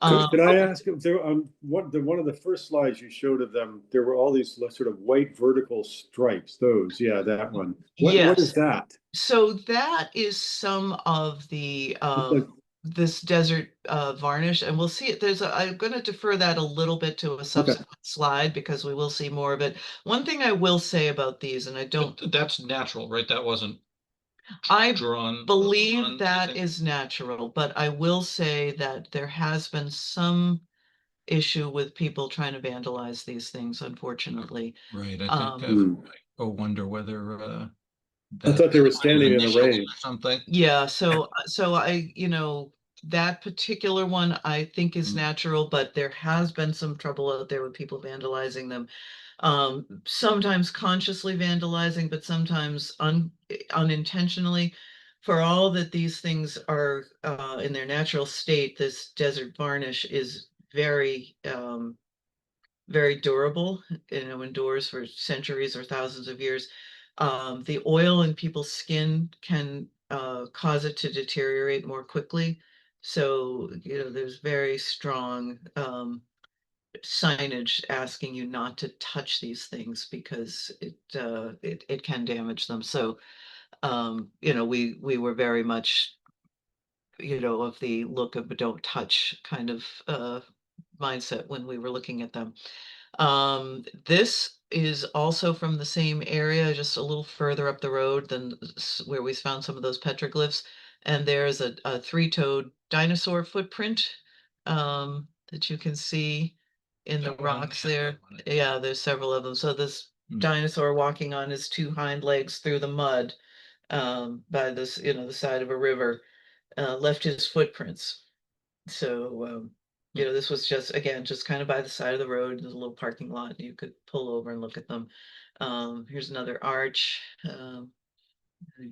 C: Could I ask, there, one of the first slides you showed of them, there were all these sort of white vertical stripes, those, yeah, that one. What
B: Yes.
C: is that?
B: So that is some of the
C: Like,
B: this desert varnish, and we'll see it. I'm going to defer that a little bit to a
C: okay,
B: subsequent slide because we will see more of it. One thing I will say about these, and
A: That's natural, right? That wasn't
B: I
A: drawn
B: believe
A: on
B: that
A: anything?
B: is natural, but I will say that there has been some issue with people trying to vandalize these things, unfortunately.
A: Right, I think
B: Um,
A: I wonder whether
C: I
A: that
C: thought they were
A: was
C: standing in a
A: initials
C: ring.
A: or something.
B: Yeah, so that particular one I think is
A: Mm.
B: natural, but there has been some trouble out there with people vandalizing them. Sometimes consciously vandalizing, but sometimes unintentionally. For all that these things are in their natural state, this desert varnish is very durable, endures for centuries or thousands of years. The oil in people's skin can cause it to deteriorate more quickly. So, there's very strong signage asking you not to touch these things because it can damage them. So, we were very much, of the look of don't touch kind of mindset when we were looking at them. This is also from the same area, just a little further up the road than where we found some of those petroglyphs. And there's a three-toed dinosaur footprint that you can see in the
A: That one,
B: rocks
A: yeah,
B: there.
A: that one.
B: Yeah, there's several of them. So this
A: Hmm.
B: dinosaur walking on his two hind legs through the mud by this, the side of a river, left his footprints. So, this was just, again, just kind of by the side of the road. There's a little parking lot. You could pull over and look at them. Here's another arch. You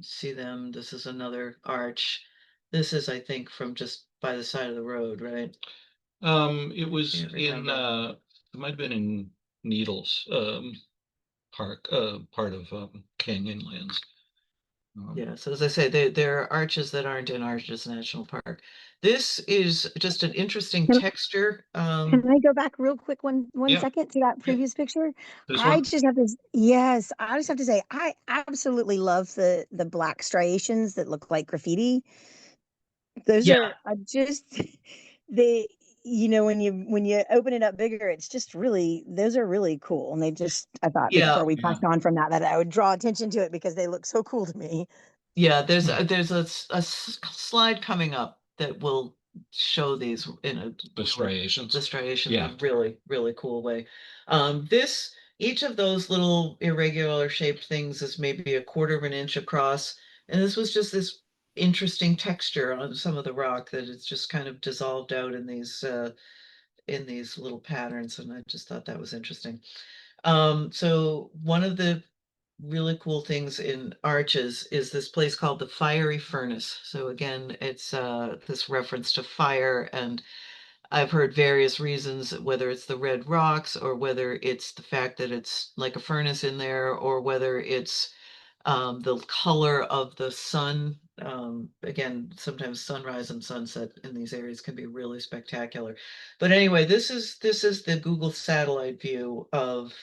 B: see them. This is another arch. This is, I think, from just by the side of the road, right?
A: It was
B: Can't
A: in
B: remember.
A: it might have been in Needles Park, part of Canyonlands.
B: Yeah, so as I say, there are arches that aren't in Arches National Park. This is just an interesting
D: Can,
B: texture.
D: can I go back real quick one
A: Yeah,
D: second to that
A: yeah.
D: previous picture?
A: This
D: I
A: one?
D: just have to, yes, I just have to say, I absolutely love the black striations that look like graffiti. Those
B: Yeah,
D: are just they, when you open it up bigger, it's just really, those are really cool. And they just, I thought
B: yeah.
D: before we
A: Yeah.
D: passed on from that I would draw attention to it because they look so cool to me.
B: Yeah, there's
A: Hmm.
B: a slide coming up that will show these in a
A: The striations.
B: the striations in
A: Yeah.
B: a really, really cool way. Each of those little irregular shaped things is maybe a quarter of an inch across, and this was just this interesting texture on some of the rock that it's just kind of dissolved out in these little patterns, and I just thought that was interesting. So one of the really cool things in Arches is this place called the Fiery Furnace. So again, it's this reference to fire, and I've heard various reasons, whether it's the red rocks or whether it's the fact that it's like a furnace in there, or whether it's the color of the sun. Again, sometimes sunrise and sunset in these areas can be really spectacular. But anyway, this is the Google satellite view of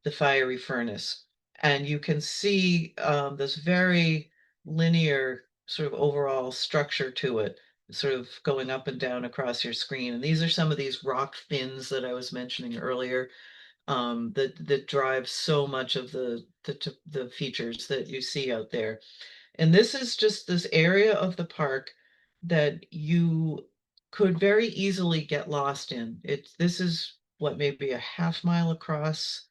B: the fiery furnace. And you can see this very linear sort of overall structure to it. sort of going up and down across your screen. And these are some of these rock fins that I was mentioning earlier, that drive so much of the features that you see out there. And this is just this area of the park that you could very easily get lost in. This is what, maybe a half mile across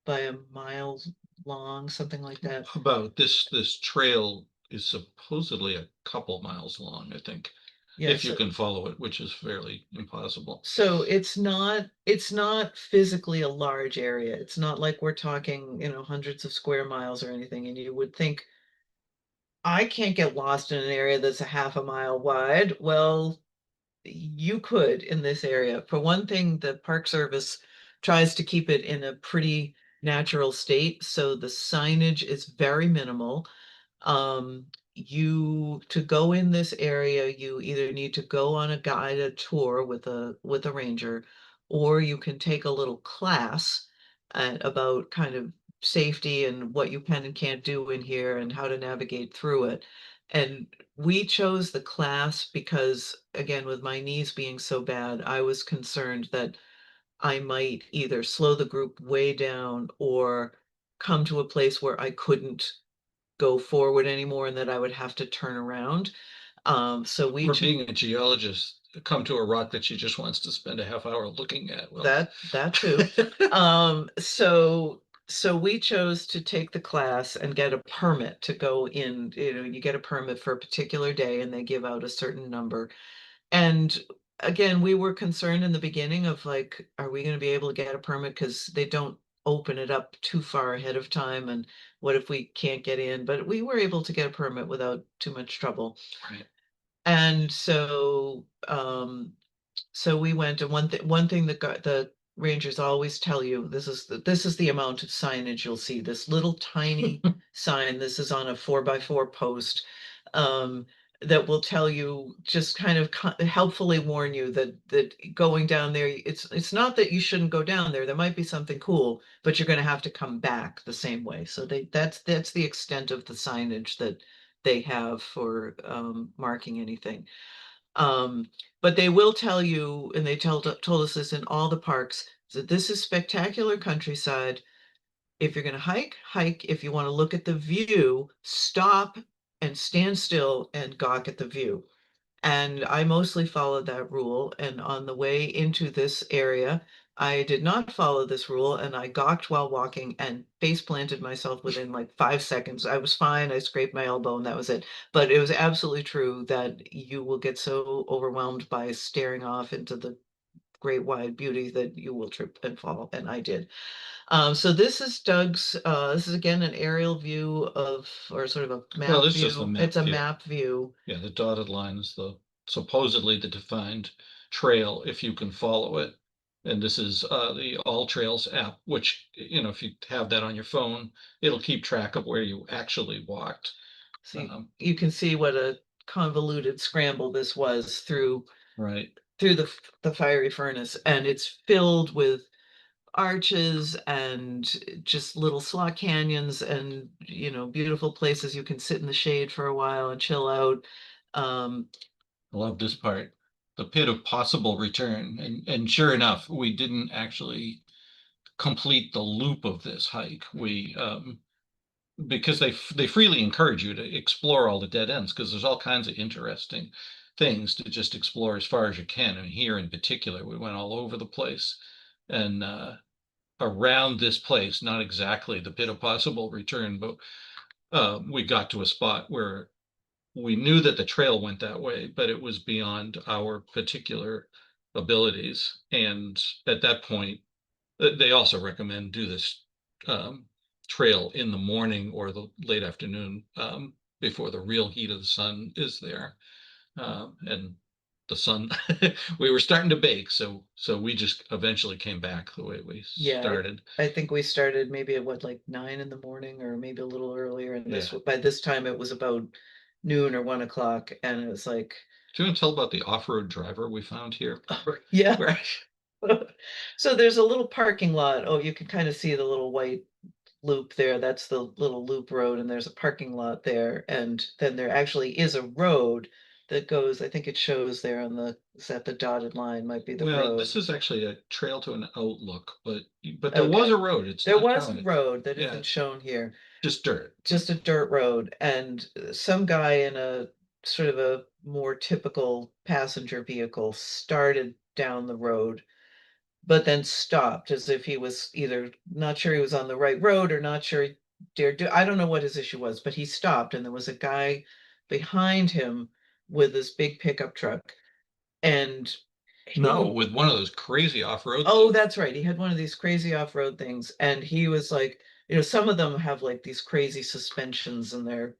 B: by a mile long, something like that.
A: About this trail is supposedly a couple miles long, I think,
B: Yeah,
A: if you can follow it, which is fairly impossible.
B: so it's not physically a large area. It's not like we're talking, hundreds of square miles or anything. And you would think, I can't get lost in an area that's a half a mile wide. Well, you could in this area. For one thing, the Park Service tries to keep it in a pretty natural state, so the signage is very minimal. You to go in this area, you either need to go on a guided tour with a ranger, or you can take a little class about kind of safety and what you can and can't do in here and how to navigate through it. And we chose the class because, again, with my knees being so bad, I was concerned that I might either slow the group way down or come to a place where I couldn't go forward anymore and that I would have to turn around. So we
A: For
B: took
A: being a geologist, come to a rock that she just wants to spend a half hour looking at. Well,
B: that too. So we chose to take the class and get a permit to go in. You get a permit for a particular day and they give out a certain number. And again, we were concerned in the beginning of like, are we going to be able to get a permit? Because they don't open it up too far ahead of time. And what if we can't get in? But we were able to get a permit without too much trouble.
A: right.
B: And so we went, and one thing that the rangers always tell you, this is the amount of signage you'll see. This little tiny sign. This is on a 4x4 post. Um, that will tell you, just kind of helpfully warn you that going down there, it's not that you shouldn't go down there. There might be something cool, but you're going to have to come back the same way. So that's the extent of the signage that they have for marking anything. Um, but they will tell you, and they told us this in all the parks, that this is spectacular countryside. If you're going to hike, hike. If you want to look at the view, stop and stand still and gawk at the view. And I mostly followed that rule. And on the way into this area, I did not follow this rule and I gawked while walking and face planted myself within like 5 seconds. I was fine. I scraped my elbow and that was it. But it was absolutely true that you will get so overwhelmed by staring off into the great wide beauty that you will trip and fall. And I did. So this is Doug's, this is again an aerial view of, or sort of a
A: Well,
B: map
A: this is the
B: view.
A: map
B: It's a
A: view.
B: map view.
A: Yeah, the dotted line is supposedly the defined trail if you can follow it. And this is the All Trails app, which, if you have that on your phone, it'll keep track of where you actually walked.
B: So you
A: Um,
B: can see what a convoluted scramble this was through
A: right.
B: the fiery furnace, and it's filled with arches and just little slot canyons and beautiful places you can sit in the shade for a while and chill out. Um,
A: I love this part. The pit of possible return. And sure enough, we didn't actually complete the loop of this hike. Because they freely encourage you to explore all the dead ends because there's all kinds of interesting things to just explore as far as you can. And here in particular, we went all over the place and around this place, not exactly the pit of possible return, but we got to a spot where we knew that the trail went that way, but it was beyond our particular abilities. And at that point, they also recommend do this um, trail in the morning or the late afternoon before the real heat of the sun is there. And the sun, we were starting to bake, so we just eventually came back the way we
B: yeah,
A: started.
B: I think we started maybe at what, like 9 in the morning or maybe a little earlier. And
A: Yeah.
B: by this time it was about noon or 1 o'clock, and it was like,
A: Do you want to tell about the off-road driver we found here?
B: yeah.
A: Where-
B: So there's a little parking lot. Oh, you can kind of see the little white loop there. That's the little loop road, and there's a parking lot there. And then there actually is a road that goes, I think it shows there on the, is that the dotted line might be the
A: Well,
B: road.
A: this is actually a trail to an outlook, but there was
B: Okay.
A: a road. It's
B: There
A: not
B: was a
A: counted.
B: road that
A: Yeah.
B: isn't shown here,
A: Just dirt.
B: just a dirt road, and some guy in a sort of a more typical passenger vehicle started down the road, but then stopped as if he was either not sure he was on the right road or not sure he dared do. I don't know what his issue was, but he stopped, and there was a guy behind him with this big pickup truck, and
A: No,
B: he,
A: with one of those crazy off-road.
B: oh, that's right. He had one of these crazy off-road things, and he was like, some of them have like these crazy suspensions, and they're,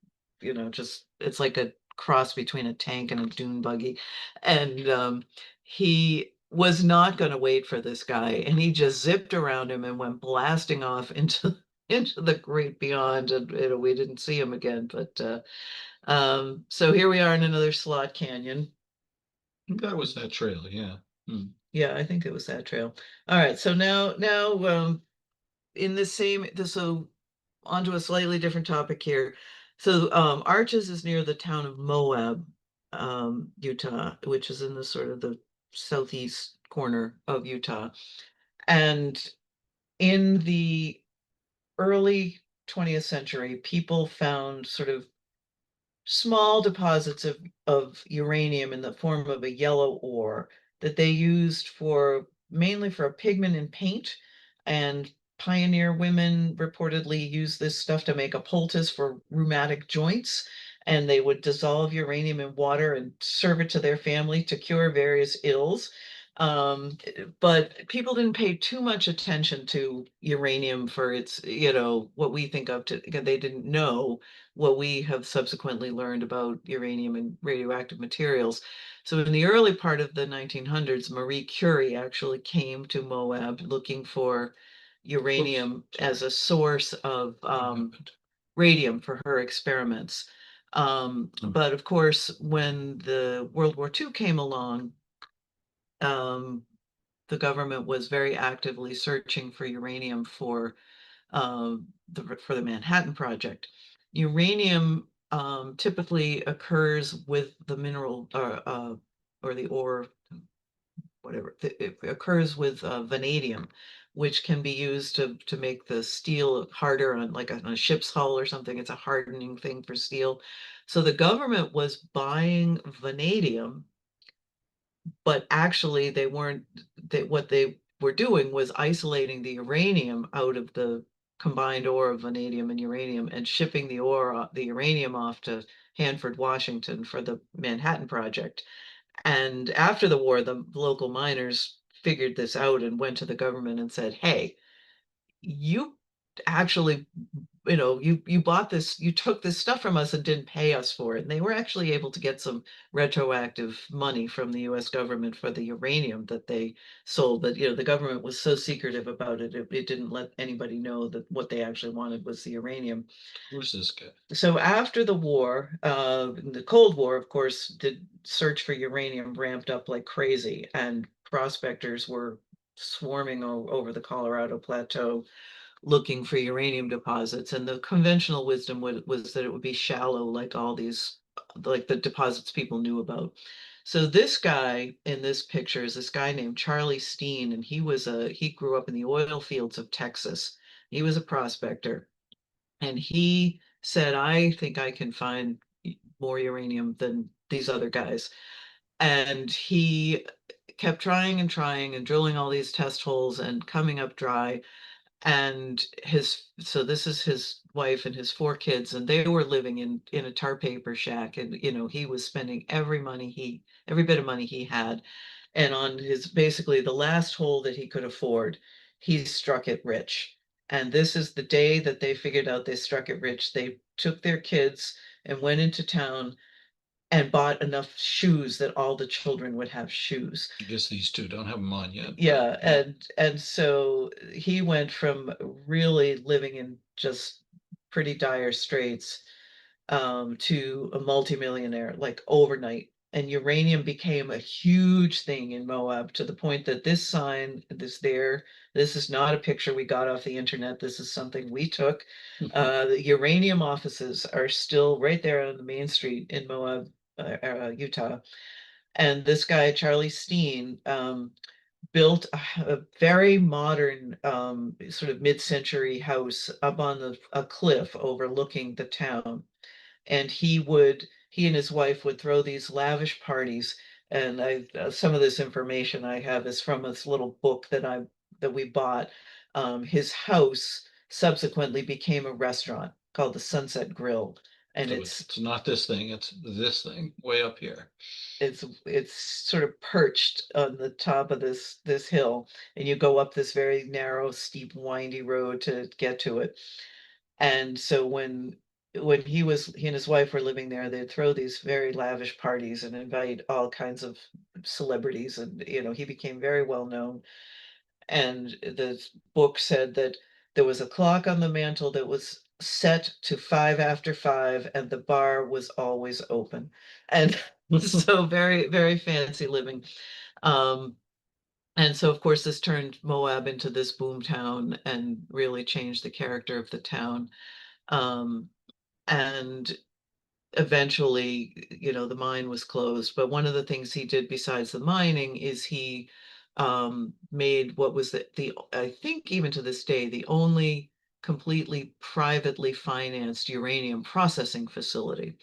B: just it's like a cross between a tank and a dune buggy. And he was not going to wait for this guy, and he just zipped around him and went blasting off into into the great beyond, and we didn't see him again. But so here we are in another slot canyon.
A: That was that trail, yeah. Hmm.
B: Yeah, I think it was that trail. All right, so now in the same this so onto a slightly different topic here. So Arches is near the town of Moab, Utah, which is in the sort of the southeast corner of Utah. And in the early 20th century, people found sort of small deposits of uranium in the form of a yellow ore that they used for mainly for a pigment in paint. And pioneer women reportedly used this stuff to make a poultice for rheumatic joints. And they would dissolve uranium in water and serve it to their family to cure various ills. But people didn't pay too much attention to uranium for its, what we think of to, they didn't know what we have subsequently learned about uranium and radioactive materials. So in the early part of the 1900s, Marie Curie actually came to Moab looking for uranium as a source of radium for her experiments. But of course, when the World War II came along, the government was very actively searching for uranium for the Manhattan Project. Uranium typically occurs with the mineral or the ore, whatever. It occurs with vanadium, which can be used to make the steel harder on like on a ship's hull or something. It's a hardening thing for steel. So the government was buying vanadium, but actually they weren't, what they were doing was isolating the uranium out of the combined ore of vanadium and uranium and shipping the uranium off to Hanford, Washington for the Manhattan Project. And after the war, the local miners figured this out and went to the government and said, hey, you actually, you bought this, you took this stuff from us and didn't pay us for it. And they were actually able to get some retroactive money from the US government for the uranium that they sold. But, the government was so secretive about it, it didn't let anybody know that what they actually wanted was the uranium.
A: Who's this guy?
B: So after the war, the Cold War, of course, the search for uranium ramped up like crazy, and prospectors were swarming over the Colorado Plateau looking for uranium deposits. And the conventional wisdom was that it would be shallow, like all these, like the deposits people knew about. So this guy in this picture is this guy named Charlie Steen, and he grew up in the oil fields of Texas. He was a prospector, and he said, I think I can find more uranium than these other guys. And he kept trying and trying and drilling all these test holes and coming up dry. And so this is his wife and his 4 kids, and they were living in a tar paper shack. And he was spending every bit of money he had. And on his basically the last hole that he could afford, he struck it rich. And this is the day that they figured out they struck it rich. They took their kids and went into town and bought enough shoes that all the children would have shoes.
A: I guess these two don't have them on yet.
B: Yeah, and so he went from really living in just pretty dire straits to a multimillionaire like overnight. And uranium became a huge thing in Moab to the point that this sign, this is not a picture we got off the internet. This is something we took. The uranium offices are still right there on the main street in Moab, Utah. And this guy, Charlie Steen, built a very modern sort of mid-century house up on a cliff overlooking the town. And he and his wife would throw these lavish parties. And some of this information I have is from this little book that we bought. His house subsequently became a restaurant called the Sunset Grill, and
A: So it's not this thing, it's this thing way up here.
B: it's sort of perched on the top of this hill, and you go up this very narrow, steep, windy road to get to it. And so when he and his wife were living there, they'd throw these very lavish parties and invite all kinds of celebrities, and he became very well known. And the book said that there was a clock on the mantle that was set to 5 after 5, and the bar was always open. And so very, very fancy living. Um, and so, of course, this turned Moab into this boom town and really changed the character of the town. Um, and eventually, the mine was closed. But one of the things he did besides the mining is he made what was I think even to this day, the only completely privately financed uranium processing facility.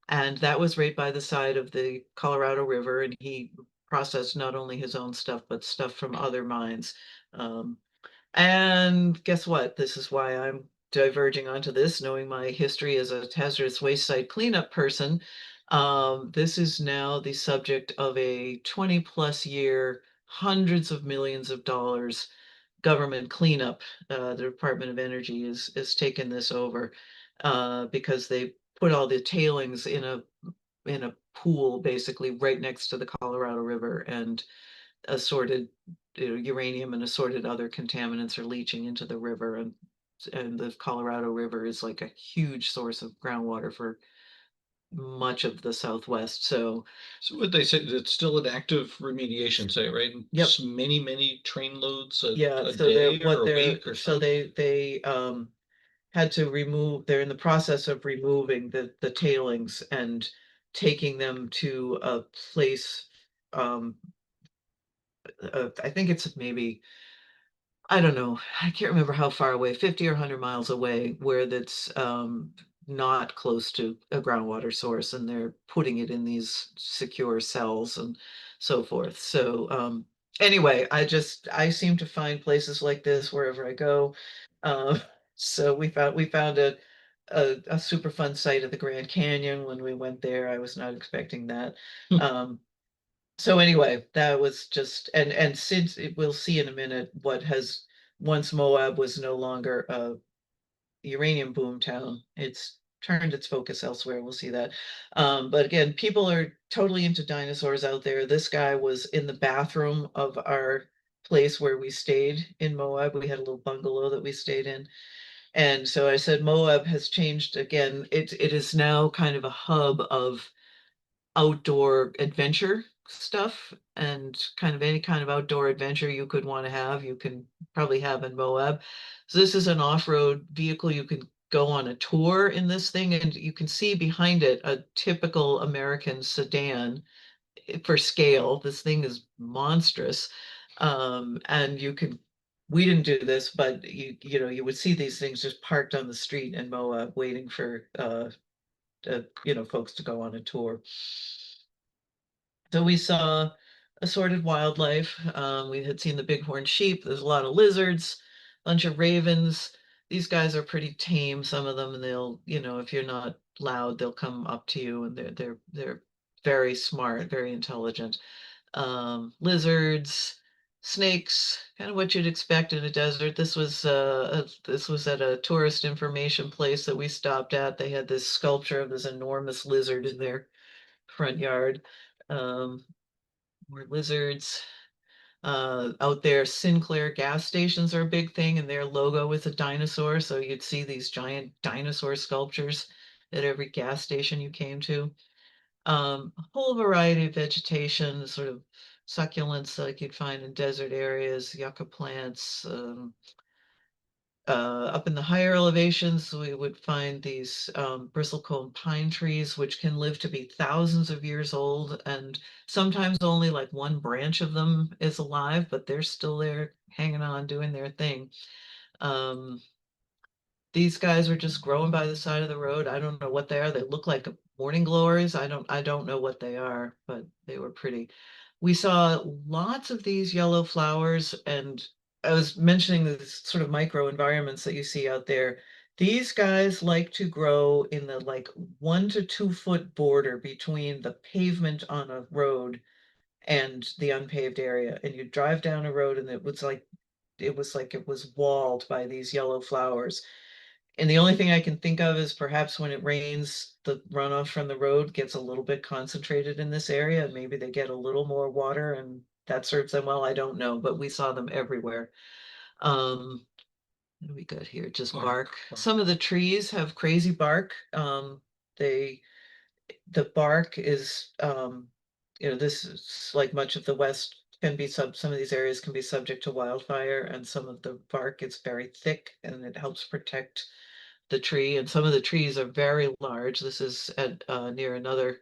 B: And that was right by the side of the Colorado River. And he processed not only his own stuff, but stuff from other mines. Um, and guess what? This is why I'm diverging onto this, knowing my history as a hazardous waste site cleanup person. This is now the subject of a 20+ year, hundreds of millions of dollars government cleanup. The Department of Energy is taken this over because they put all the tailings in a pool basically right next to the Colorado River, and assorted uranium and assorted other contaminants are leaching into the river, and the Colorado River is like a huge source of groundwater for much of the Southwest. So,
A: So what they say, it's still an active remediation site, right?
B: yep,
A: Many, many train loads
B: yeah.
A: a
B: So
A: day or a week or
B: so
A: something.
B: they had to remove. They're in the process of removing the tailings and taking them to a place. Um, I think it's maybe, I don't know. I can't remember how far away, 50 or 100 miles away, where that's not close to a groundwater source, and they're putting it in these secure cells and so forth. So anyway, I seem to find places like this wherever I go. Um, so we found a super fun site at the Grand Canyon when we went there. I was not expecting that. Um, so anyway, that was just, and since we'll see in a minute what has, once Moab was no longer a uranium boom town, it's turned its focus elsewhere. We'll see that. But again, people are totally into dinosaurs out there. This guy was in the bathroom of our place where we stayed in Moab. We had a little bungalow that we stayed in. And so I said, Moab has changed again. It is now kind of a hub of outdoor adventure stuff, and kind of any kind of outdoor adventure you could want to have, you can probably have in Moab. So this is an off-road vehicle. You can go on a tour in this thing, and you can see behind it a typical American sedan for scale. This thing is monstrous. And we didn't do this, but you would see these things just parked on the street in Moab waiting for folks to go on a tour. So we saw assorted wildlife. We had seen the bighorn sheep. There's a lot of lizards, bunch of ravens. These guys are pretty tame, some of them, and they'll, if you're not loud, they'll come up to you, and they're very smart, very intelligent. Lizards, snakes, kind of what you'd expect in a desert. This was at a tourist information place that we stopped at. They had this sculpture of this enormous lizard in their front yard. Um, More lizards. Out there, Sinclair gas stations are a big thing, and their logo is a dinosaur. So you'd see these giant dinosaur sculptures at every gas station you came to. A whole variety of vegetation, sort of succulents like you'd find in desert areas, yucca plants, Up in the higher elevations, we would find these bristlecone pine trees, which can live to be thousands of years old, and sometimes only like one branch of them is alive, but they're still there hanging on, doing their thing. Um, these guys are just growing by the side of the road. I don't know what they are. They look like morning glories. I don't know what they are, but they were pretty. We saw lots of these yellow flowers, and I was mentioning the sort of micro environments that you see out there. These guys like to grow in the like 1 to 2 foot border between the pavement on a road and the unpaved area. And you drive down a road and it was walled by these yellow flowers. And the only thing I can think of is perhaps when it rains, the runoff from the road gets a little bit concentrated in this area. Maybe they get a little more water and that serves them well. I don't know, but we saw them everywhere. What do we got here? Just bark. Some of the trees have crazy bark. They the bark is this is like much of the West can be some of these areas can be subject to wildfire, and some of the bark is very thick and it helps protect the tree, and some of the trees are very large. This is at near another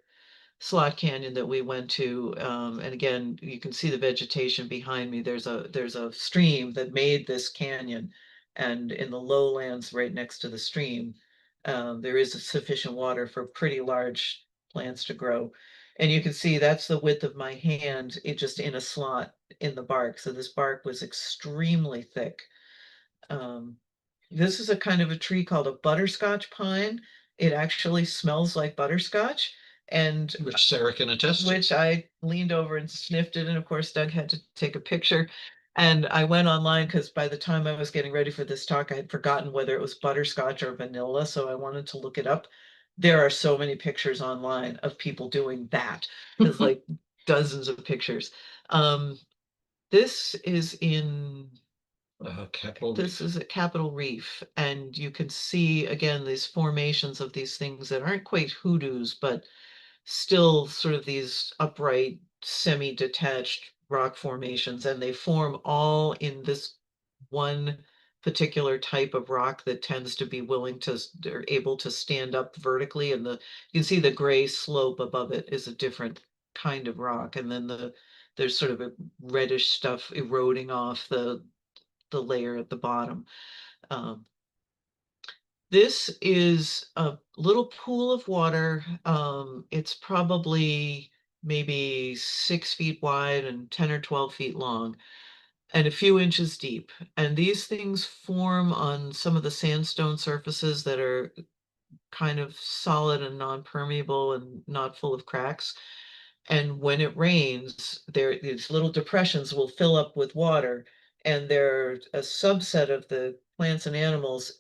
B: slot canyon that we went to, and again, you can see the vegetation behind me. There's a stream that made this canyon, and in the lowlands right next to the stream, there is sufficient water for pretty large plants to grow. And you can see that's the width of my hand, it just in a slot in the bark. So this bark was extremely thick. Um, this is a kind of a tree called a butterscotch pine. It actually smells like butterscotch, and
A: Which Sarah can attest to.
B: which I leaned over and sniffed it. And of course, Doug had to take a picture. And I went online because by the time I was getting ready for this talk, I had forgotten whether it was butterscotch or vanilla. So I wanted to look it up. There are so many pictures online of people doing that. There's like dozens of pictures. Um, this is in
A: Capital
B: this
A: Reef.
B: is at Capitol Reef, and you can see again these formations of these things that aren't quite hoodoos, but still sort of these upright, semi-detached rock formations, and they form all in this one particular type of rock that tends to be willing to, they're able to stand up vertically, and you can see the gray slope above it is a different kind of rock, and then there's sort of a reddish stuff eroding off the layer at the bottom. Um, this is a little pool of water. It's probably maybe 6 feet wide and 10 or 12 feet long and a few inches deep. And these things form on some of the sandstone surfaces that are kind of solid and non-permeable and not full of cracks. And when it rains, these little depressions will fill up with water, and they're a subset of the plants and animals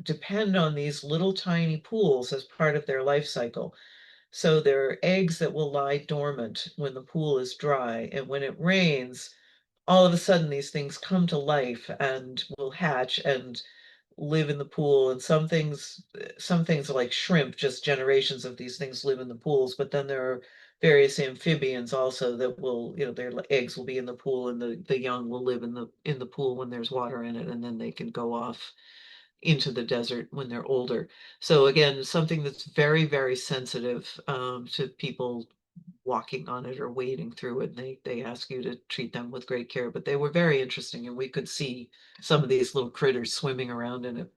B: depend on these little tiny pools as part of their life cycle. So there are eggs that will lie dormant when the pool is dry, and when it rains, all of a sudden these things come to life and will hatch and live in the pool. And some things are like shrimp, just generations of these things live in the pools, but then there are various amphibians also that will, their eggs will be in the pool, and the young will live in the pool when there's water in it, and then they can go off into the desert when they're older. So again, something that's very, very sensitive to people walking on it or wading through it. And they ask you to treat them with great care, but they were very interesting, and we could see some of these little critters swimming around in it.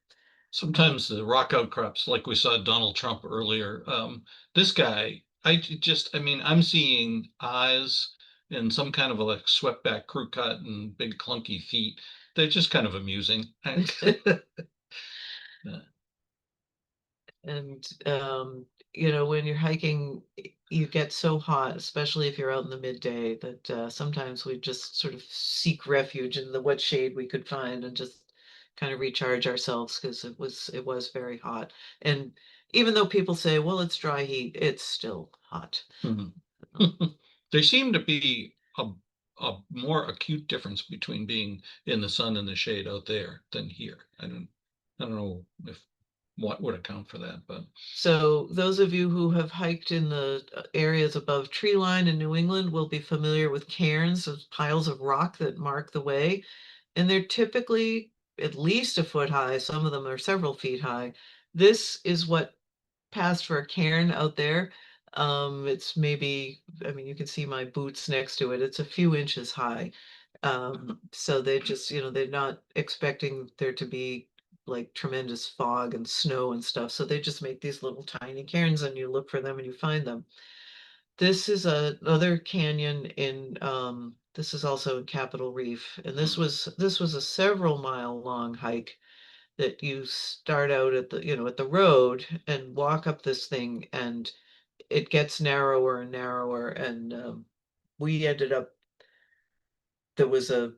A: Sometimes the rock outcrops, like we saw Donald Trump earlier. This guy, I mean, I'm seeing eyes and some kind of a like swept back crew cut and big clunky feet. They're just kind of amusing.
B: And when you're hiking, you get so hot, especially if you're out in the midday, that sometimes we just sort of seek refuge in the what shade we could find and just kind of recharge ourselves, because it was very hot. And even though people say, well, it's dry heat, it's still hot.
A: Mhm. There seemed to be a more acute difference between being in the sun and the shade out there than here. I don't know if what would account for that, but
B: So those of you who have hiked in the areas above tree line in New England will be familiar with cairns, those piles of rock that mark the way. And they're typically at least a foot high. Some of them are several feet high. This is what passed for a cairn out there. It's maybe, I mean, you can see my boots next to it. It's a few inches high. So they just, they're not expecting there to be like tremendous fog and snow and stuff. So they just make these little tiny cairns and you look for them and you find them. This is another canyon in, this is also in Capitol Reef. And this was a several mile long hike that you start out at the road and walk up this thing, and it gets narrower and narrower. And we ended up, there was an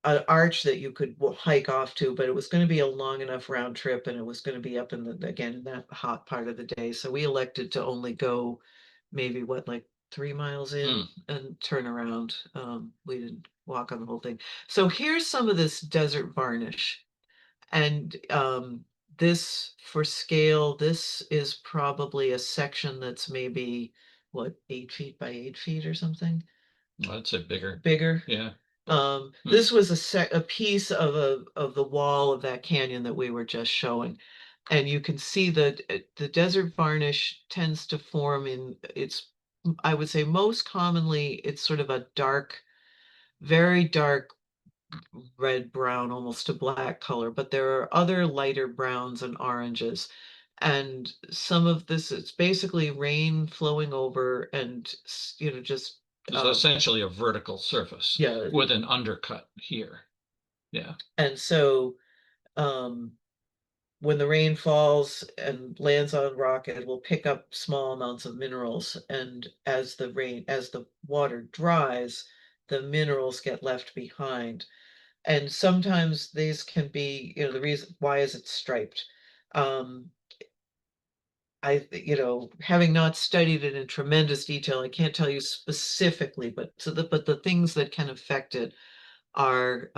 B: arch that you could hike off to, but it was going to be a long enough round trip, and it was going to be up in again in that hot part of the day. So we elected to only go maybe like 3 miles in and turn around. We didn't walk on the whole thing. So here's some of this desert varnish. And this, for scale, this is probably a section that's maybe, what, 8 feet by 8 feet or something?
A: I'd say bigger.
B: Bigger.
A: Yeah.
B: This was a piece of the wall of that canyon that we were just showing. And you can see that the desert varnish tends to form I would say most commonly, it's sort of a dark, very dark red, brown, almost to black color, but there are other lighter browns and oranges. And some of this, it's basically rain flowing over and, just,
A: It's essentially a vertical surface
B: yeah.
A: with an undercut here. Yeah.
B: And so, when the rain falls and lands on rock, it will pick up small amounts of minerals. And as the water dries, the minerals get left behind. And sometimes these can be, the reason why is it striped. Having not studied it in tremendous detail, I can't tell you specifically, but the things that can affect it are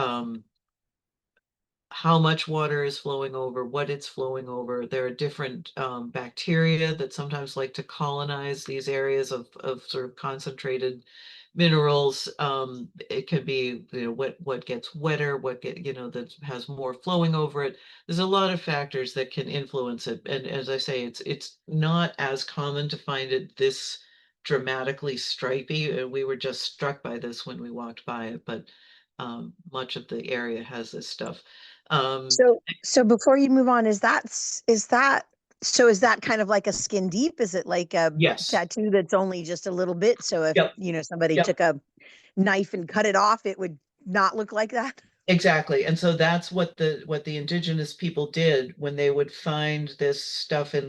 B: how much water is flowing over, what it's flowing over. There are different bacteria that sometimes like to colonize these areas of sort of concentrated minerals. It could be, what gets wetter, that has more flowing over it. There's a lot of factors that can influence it. And as I say, it's not as common to find it this dramatically stripy. We were just struck by this when we walked by it, but much of the area has this stuff.
D: So before you move on, is that kind of like a skin deep? Is it like a
B: Yes.
D: tattoo that's only just a little bit? So if,
B: Yep.
D: Somebody
B: Yep.
D: took a knife and cut it off, it would not look like that?
B: Exactly. And so that's what the indigenous people did when they would find this stuff in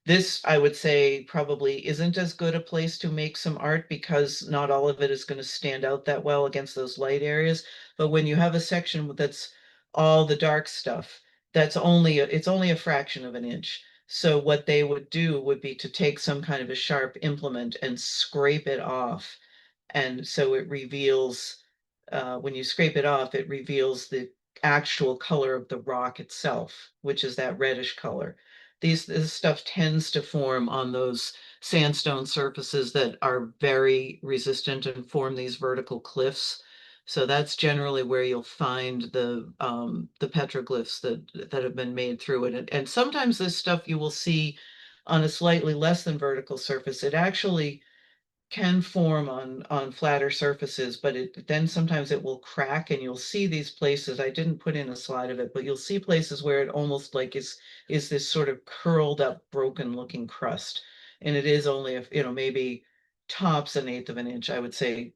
B: this, I would say, probably isn't as good a place to make some art, because not all of it is going to stand out that well against those light areas. But when you have a section that's all the dark stuff, it's only a fraction of an inch. So what they would do would be to take some kind of a sharp implement and scrape it off. And so it reveals, when you scrape it off, it reveals the actual color of the rock itself, which is that reddish color. This stuff tends to form on those sandstone surfaces that are very resistant and form these vertical cliffs. So that's generally where you'll find the petroglyphs that have been made through it. And sometimes this stuff you will see on a slightly less than vertical surface. It actually can form on flatter surfaces, but then sometimes it will crack, and you'll see these places. I didn't put in a slide of it, but you'll see places where it almost like is this sort of curled up, broken looking crust. And it is only maybe tops an eighth of an inch, I would say,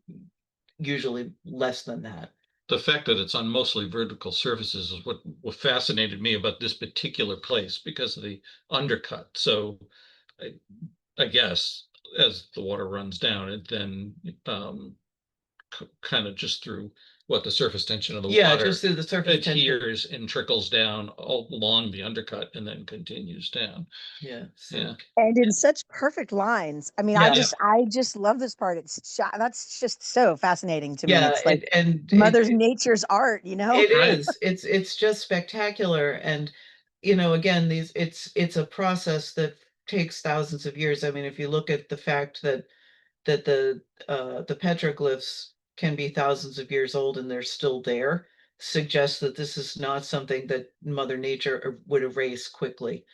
B: usually less than that.
A: The fact that it's on mostly vertical surfaces is what fascinated me about this particular place, because of the undercut. So I guess as the water runs down, it then kind of just through the surface tension of the water
B: just through the surface tension.
A: adheres and trickles down all along the undercut and then continues down.
B: Yeah.
A: Yeah.
D: And in such perfect lines. I mean,
B: Yeah.
D: I just love this part. That's just so fascinating to me.
B: Yeah,
D: It's like
B: and
D: Mother Nature's art,
B: it
A: Right.
B: is. It's just spectacular. And again, it's a process that takes thousands of years. I mean, if you look at the fact that the petroglyphs can be thousands of years old and they're still there, suggests that this is not something that Mother Nature would erase quickly.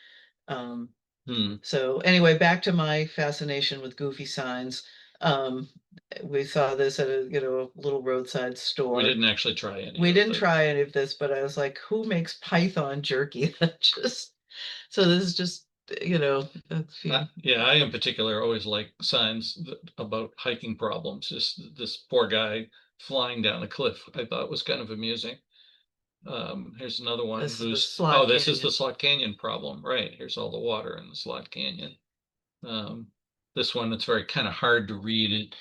B: Um,
A: Hmm.
B: so anyway, back to my fascination with goofy signs. Um, we saw this at a, little roadside
A: We
B: store.
A: didn't actually try any
B: We
A: of
B: didn't
A: the-
B: try any of this, but I was like, who makes python jerky? That just, so this is just, a few.
A: Yeah, I in particular always like signs about hiking problems. Just this poor guy flying down a cliff, I thought was kind of amusing. Here's another one
B: This is the
A: who's,
B: Slot
A: this is
B: Canyon.
A: the Slot Canyon problem, right? Here's all the water in the Slot Canyon. Um, this one, it's very kind of hard to read. It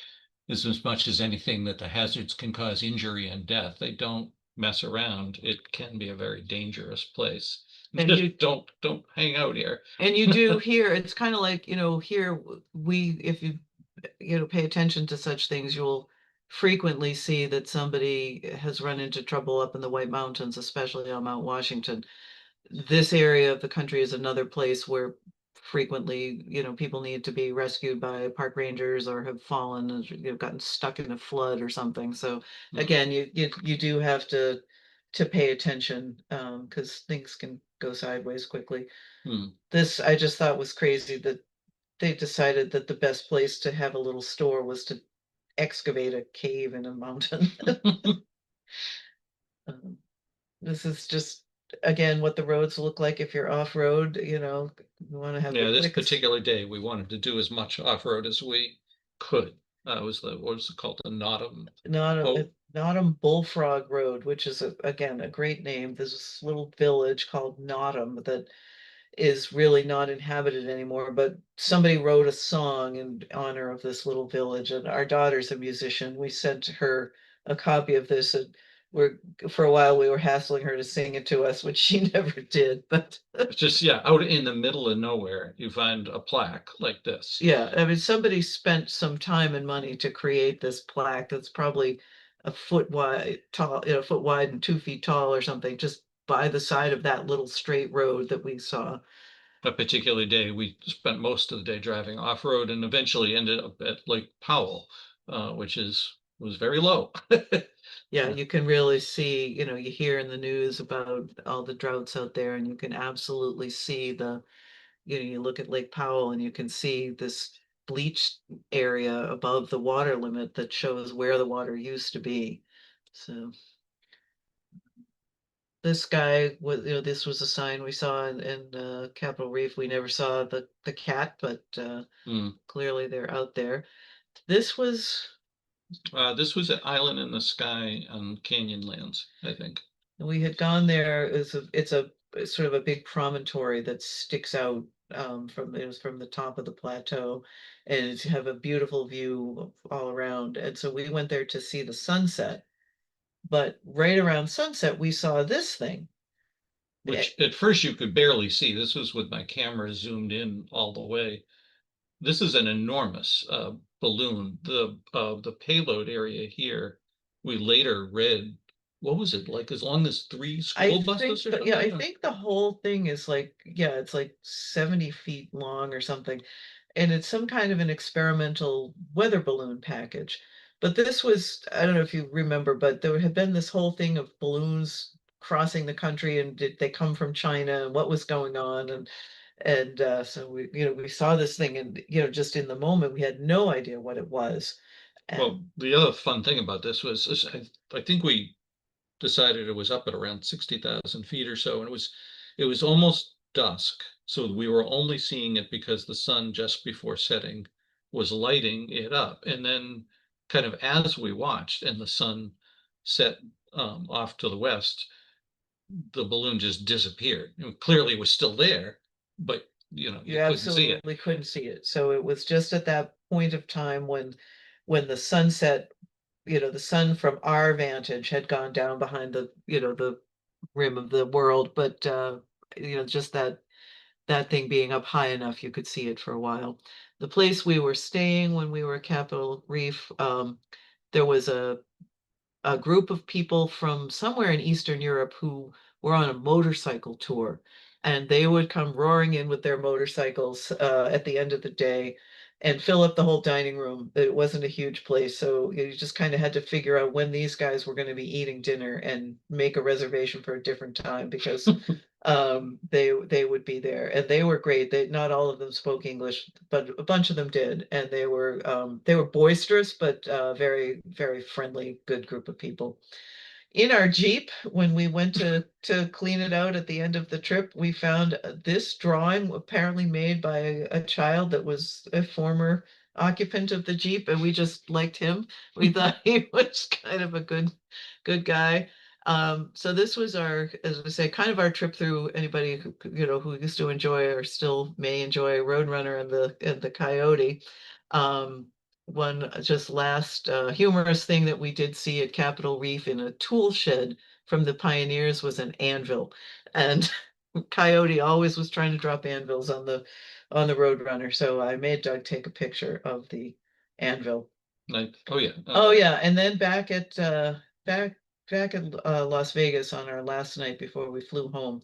A: is as much as anything that the hazards can cause injury and death. They don't mess around. It can be a very dangerous place.
B: And
A: Just
B: you
A: don't hang out here.
B: and you do hear, it's kind of like, here we, if you, pay attention to such things, you'll frequently see that somebody has run into trouble up in the White Mountains, especially on Mount Washington. This area of the country is another place where frequently, people need to be rescued by park rangers or have fallen and gotten stuck in a flood or something. So again, you do have to pay attention, because things can go sideways quickly.
A: Hmm.
B: This I just thought was crazy that they decided that the best place to have a little store was to excavate a cave in a mountain. Um, This is just, again, what the roads look like if you're off-road, you want to have
A: Yeah,
B: the
A: this
B: quickest.
A: particular day, we wanted to do as much off-road as we could. It was what was it called? The Nottam. Oh,
B: Nottam Bullfrog Road, which is again a great name. There's this little village called Nottam that is really not inhabited anymore, but somebody wrote a song in honor of this little village, and our daughter's a musician. We sent her a copy of this, and we're for a while we were hassling her to sing it to us, which she never did. But
A: it's just, yeah, out in the middle of nowhere, you find a plaque like this.
B: yeah, I mean, somebody spent some time and money to create this plaque that's probably a foot wide, tall, a foot wide and 2 feet tall or something, just by the side of that little straight road that we saw.
A: A particular day, we spent most of the day driving off-road and eventually ended up at Lake Powell, which was very low.
B: Yeah, you can really see, you hear in the news about all the droughts out there, and you can absolutely see you look at Lake Powell and you can see this bleached area above the water limit that shows where the water used to be. So this guy was, this was a sign we saw in Capitol Reef. We never saw the cat, but
A: Hmm.
B: clearly they're out there. This was
A: This was an Island in the Sky on Canyonlands, I think.
B: We had gone there. It's sort of a big promontory that sticks out, it was from the top of the plateau, and you have a beautiful view all around. And so we went there to see the sunset. But right around sunset, we saw this thing.
A: Which at first you could barely see. This was with my camera zoomed in all the way. This is an enormous balloon. The payload area here, we later read, what was it, like as long as 3 school buses or
B: Yeah, I
A: something?
B: think the whole thing is like, yeah, it's like 70 feet long or something. And it's some kind of an experimental weather balloon package. But this was, I don't know if you remember, but there had been this whole thing of balloons crossing the country, and did they come from China, and what was going on, and so we saw this thing, and just in the moment we had no idea what it was.
A: Well,
B: And
A: the other fun thing about this was I think we decided it was up at around 60,000 feet or so, and it was almost dusk. So we were only seeing it because the sun just before setting was lighting it up. And then kind of as we watched and the sun set off to the west, the balloon just disappeared. Clearly it was still there, but
B: you
A: you couldn't see it.
B: absolutely couldn't see it. So it was just at that point of time when the sunset, the sun from our vantage had gone down behind the rim of the world, but just that thing being up high enough, you could see it for a while. The place we were staying when we were at Capitol Reef, there was a group of people from somewhere in Eastern Europe who were on a motorcycle tour, and they would come roaring in with their motorcycles at the end of the day. and fill up the whole dining room. It wasn't a huge place, so you just kind of had to figure out when these guys were going to be eating dinner and make a reservation for a different time because they would be there, and they were great. They not all of them spoke English, but a bunch of them did, and they were boisterous, but very, very friendly, good group of people. In our Jeep, when we went to clean it out at the end of the trip, we found this drawing apparently made by a child that was a former occupant of the Jeep, and we just liked him. We thought he was kind of a good guy. So this was our, as I say, kind of our trip through. Anybody who, who used to enjoy or still may enjoy Roadrunner and the Coyote. One just last humorous thing that we did see at Capitol Reef in a tool shed from the pioneers was an anvil, and Coyote always was trying to drop anvils on the Roadrunner. So I made Doug take a picture of the anvil.
A: Oh yeah.
B: Oh yeah, and then back at Las Vegas on our last night before we flew home,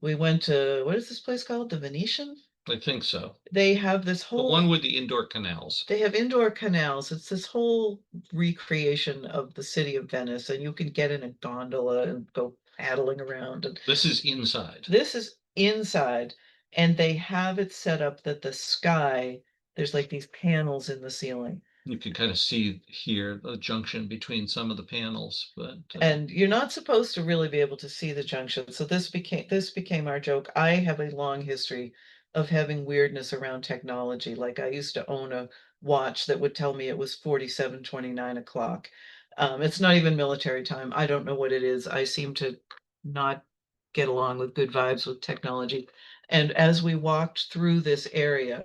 B: we went to, what is this place called? The Venetian?
A: I think so.
B: They have this
A: The
B: whole
A: one with the indoor canals.
B: They have indoor canals. It's this whole recreation of the city of Venice, and you can get in a gondola and go paddling around. And
A: This is inside.
B: this is inside, and they have it set up that the sky, there's like these panels in the ceiling.
A: You can kind of see here the junction between some of the panels, but
B: And you're not supposed to really be able to see the junction. So this became our joke. I have a long history of having weirdness around technology. Like I used to own a watch that would tell me it was 47:29 o'clock. It's not even military time. I don't know what it is. I seem to not get along with good vibes with technology. And as we walked through this area,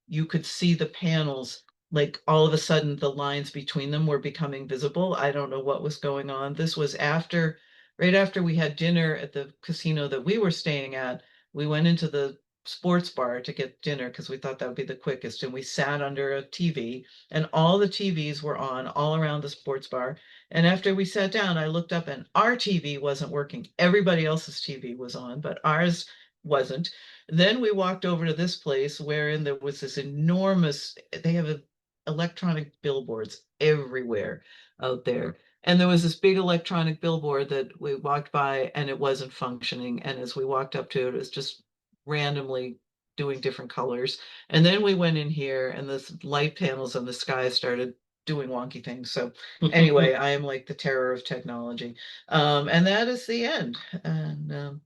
B: you could see the panels, like all of a sudden the lines between them were becoming visible. I don't know what was going on. This was right after we had dinner at the casino that we were staying at. We went into the sports bar to get dinner because we thought that would be the quickest. And we sat under a TV, and all the TVs were on all around the sports bar. And after we sat down, I looked up and our TV wasn't working. Everybody else's TV was on, but ours wasn't. Then we walked over to this place wherein there was this enormous, they have electronic billboards everywhere out there. And there was this big electronic billboard that we walked by and it wasn't functioning. And as we walked up to it, it was just randomly doing different colors. And then we went in here and the light panels on the sky started doing wonky things. So anyway, I am like the terror of technology. And that is the end. And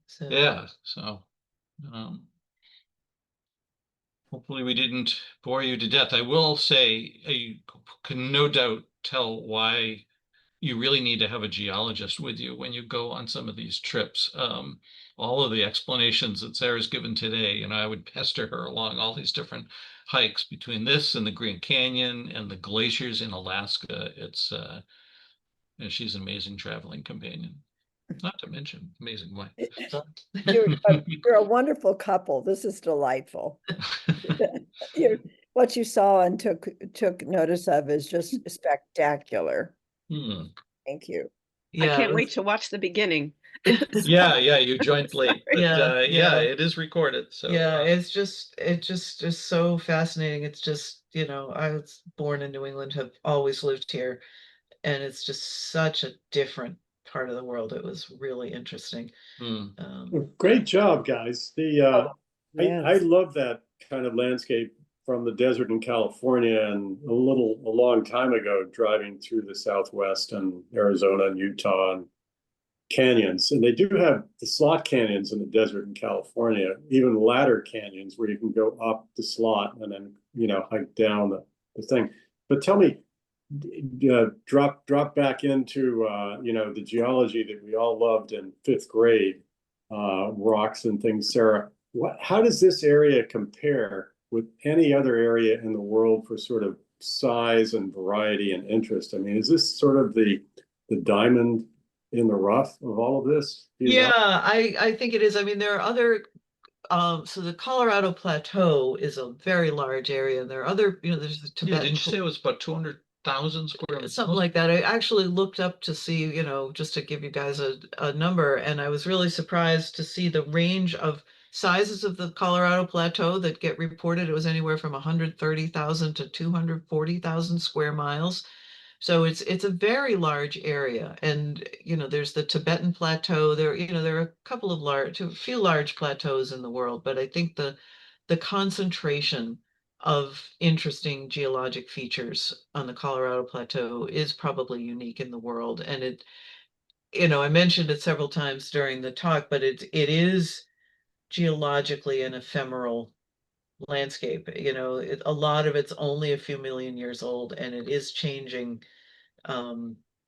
B: so
A: yeah, so um, hopefully we didn't bore you to death. I will say you can no doubt tell why you really need to have a geologist with you when you go on some of these trips. All of the explanations that Sarah's given today, and I would pester her along all these different hikes between this and the Grand Canyon and the glaciers in Alaska. It's she's an amazing traveling companion. Not to mention amazing wife.
E: You're a wonderful couple. This is delightful. What you saw and took notice of is just spectacular. Thank you.
F: I can't wait to watch the beginning.
A: Yeah, you joined late, but
B: Yeah.
A: it is recorded. So
B: yeah, it just is so fascinating. It's just, I was born in New England, have always lived here, and it's just such a different part of the world. It was really interesting.
C: Well, great job, guys. I
E: Yes.
C: love that kind of landscape from the desert in California, and a long time ago, driving through the Southwest and Arizona and Utah and canyons. And they do have the slot canyons in the desert in California, even ladder canyons where you can go up the slot and then, hike down the thing. But tell me, drop back into, the geology that we all loved in fifth grade, rocks and things. Sarah, how does this area compare with any other area in the world for sort of size and variety and interest? I mean, is this sort of the diamond in the rough of all of this?
B: Yeah, I think it is. I mean, there are other, so the Colorado Plateau is a very large area, and there are other, there's the
A: yeah,
B: Tibetan.
A: didn't you say it was about 200,000 square meters?
B: Something like that. I actually looked up to see, just to give you guys a number, and I was really surprised to see the range of sizes of the Colorado Plateau that get reported, it was anywhere from 130,000 to 240,000 square miles. So it's a very large area. And, there's the Tibetan Plateau. There are a couple of a few large plateaus in the world, but I think the concentration of interesting geologic features on the Colorado Plateau is probably unique in the world. And I mentioned it several times during the talk, but it is geologically an ephemeral landscape. A lot of it's only a few million years old, and it is changing.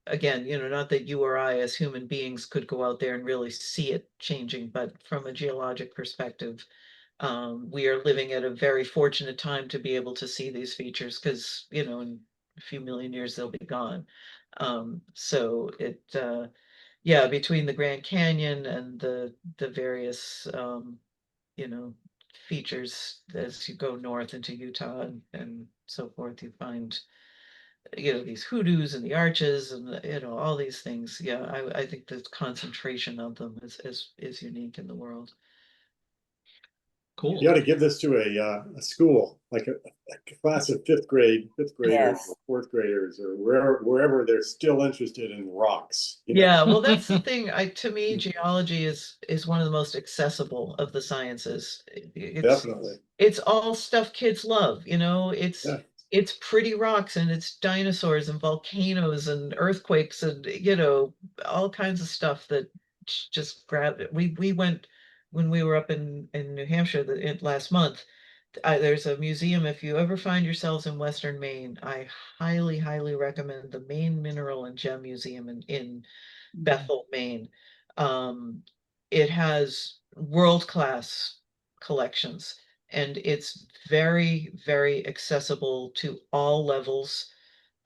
B: Again, not that you or I as human beings could go out there and really see it changing, but from a geologic perspective, we are living at a very fortunate time to be able to see these features because, in a few million years they'll be gone. So yeah, between the Grand Canyon and the various features as you go north into Utah and so forth, you find these hoodoos and the arches and all these things. Yeah, I think the concentration of them is unique in the world.
A: Cool.
C: You ought to give this to a school, like a class of fifth graders
E: Yes.
C: or fourth graders or wherever they're still interested in rocks.
B: Yeah, well, that's the thing. To me, geology is one of the most accessible of the sciences.
C: Definitely.
B: It's all stuff kids love,
C: Yeah.
B: it's pretty rocks and it's dinosaurs and volcanoes and earthquakes and all kinds of stuff that just grab it. We went when we were up in New Hampshire last month. There's a museum. If you ever find yourselves in Western Maine, I highly, highly recommend the Maine Mineral and Gem Museum in Bethel, Maine. It has world-class collections, and it's very, very accessible to all levels.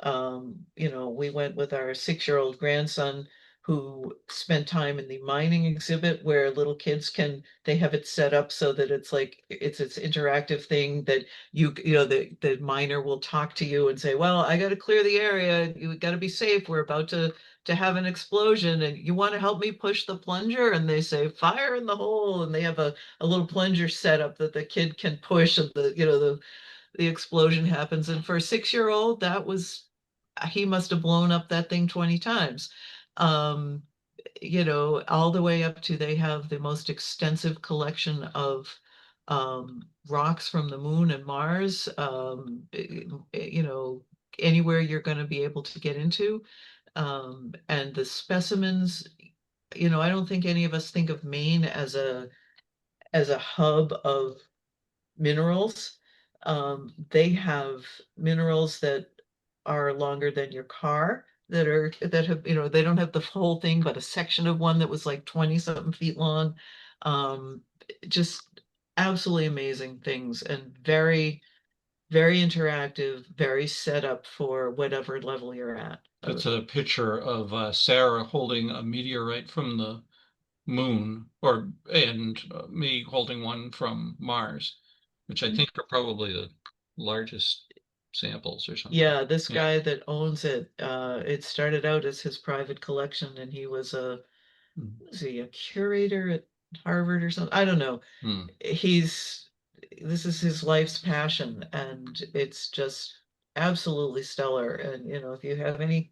B: We went with our 6-year-old grandson who spent time in the mining exhibit where little kids they have it set up so that it's like it's interactive thing that the miner will talk to you and say, well, I got to clear the area, you got to be safe, we're about to have an explosion, and you want to help me push the plunger, and they say fire in the hole, and they have a little plunger set up that the kid can push, and the explosion happens. And for a 6-year-old, he must have blown up that thing 20 times. Um, all the way up to they have the most extensive collection of rocks from the moon and Mars, anywhere you're going to be able to get into. And the specimens, I don't think any of us think of Maine as a hub of minerals. They have minerals that are longer than your car that have, they don't have the whole thing, but a section of one that was like 20 something feet long. Just absolutely amazing things and very, very interactive, very set up for whatever level you're at.
A: That's a picture of Sara holding a meteorite from the moon, and me holding one from Mars, which I think are probably the largest samples or something.
B: Yeah, this guy that owns it started out as his private collection, and he was a curator at Harvard or something? I don't know. This is his life's passion, and it's just absolutely stellar. And if you have any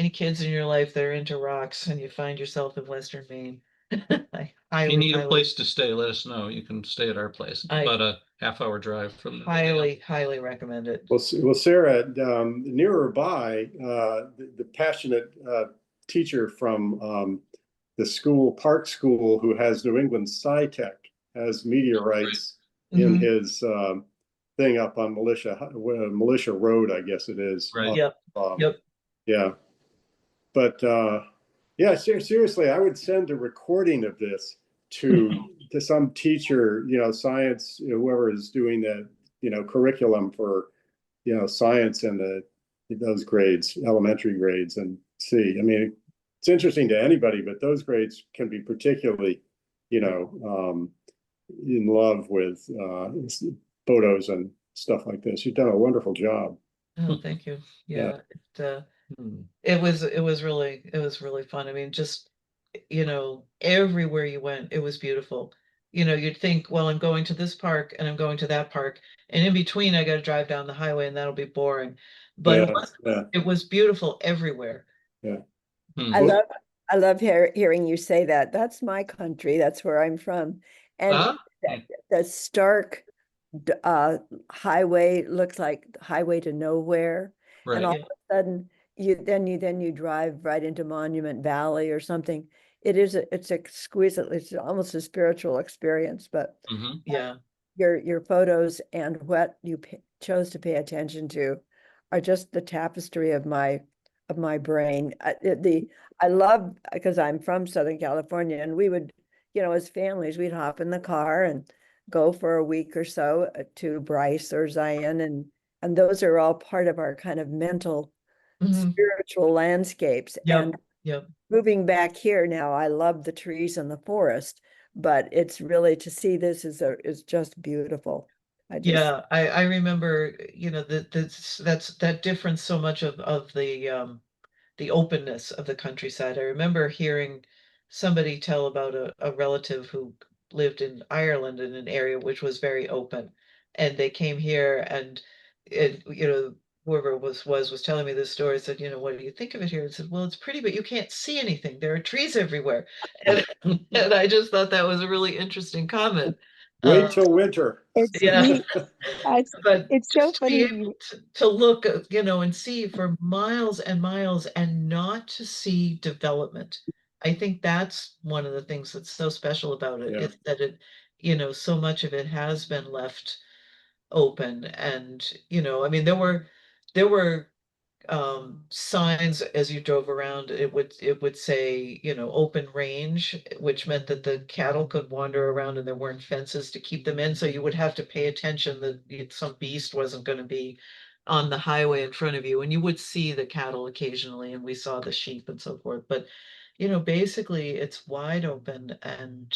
B: kids in your life that are into rocks and you find yourself in Western Maine, I
A: If you need a
B: highly,
A: place to stay, let us know. You can stay at our place. It's about a half-hour drive from the dam.
B: highly recommend it.
C: Well, Sara, nearer by, the passionate teacher from the park school who has New England SciTech has meteorites in his thing up on Militia Road, I guess it is.
A: Right.
B: Yep. Yep.
C: Yeah. But yeah, seriously, I would send a recording of this to some teacher, science, whoever is doing the, curriculum for, science and those grades, elementary grades, and see. I mean, it's interesting to anybody, but those grades can be particularly, in love with photos and stuff like this. You've done a wonderful job.
B: Oh, thank you. Yeah. It was really fun. I mean, just everywhere you went, it was beautiful. you'd think, well, I'm going to this park and I'm going to that park, and in between I got to drive down the highway and that'll be boring. But
C: Yeah, yeah,
B: it was beautiful everywhere.
C: yeah.
E: I
A: Hmm.
C: Well,
E: love hearing you say that. That's my country. That's where I'm from. And
B: Huh?
E: the stark highway looks like highway to nowhere. And
A: Right.
E: all
B: Yeah.
E: of a sudden you drive right into Monument Valley or something. It's exquisite. It's almost a spiritual experience, but
A: Hmm.
B: Yeah.
E: your photos and what you chose to pay attention to are just the tapestry of my brain. I love, because I'm from Southern California, and we would, as families, we'd hop in the car and go for a week or so to Bryce or Zion, and those are all part of our kind of mental
B: Mhm.
E: spiritual landscapes.
B: Yep.
E: And
B: Yep.
E: moving back here now, I love the trees and the forest, but it's really, to see this is just beautiful. I just,
B: Yeah, I remember, that difference so much of the openness of the countryside. I remember hearing somebody tell about a relative who lived in Ireland in an area which was very open, and they came here, and whoever it was telling me this story, said, what do you think of it here? I said, well, it's pretty, but you can't see anything. There are trees everywhere, and and I just thought that was a really interesting comment.
C: wait till winter.
D: It's
B: Yeah.
D: we it's
B: But
D: it's so
B: to be
D: funny
B: able to look, and see for miles and miles and not to see development. I think that's one of the things that's so special about it,
C: Yeah.
B: is that so much of it has been left open. And, I mean, there were signs as you drove around. It would say, open range, which meant that the cattle could wander around and there weren't fences to keep them in, so you would have to pay attention that some beast wasn't going to be on the highway in front of you. And you would see the cattle occasionally, and we saw the sheep and so forth. But basically it's wide open, and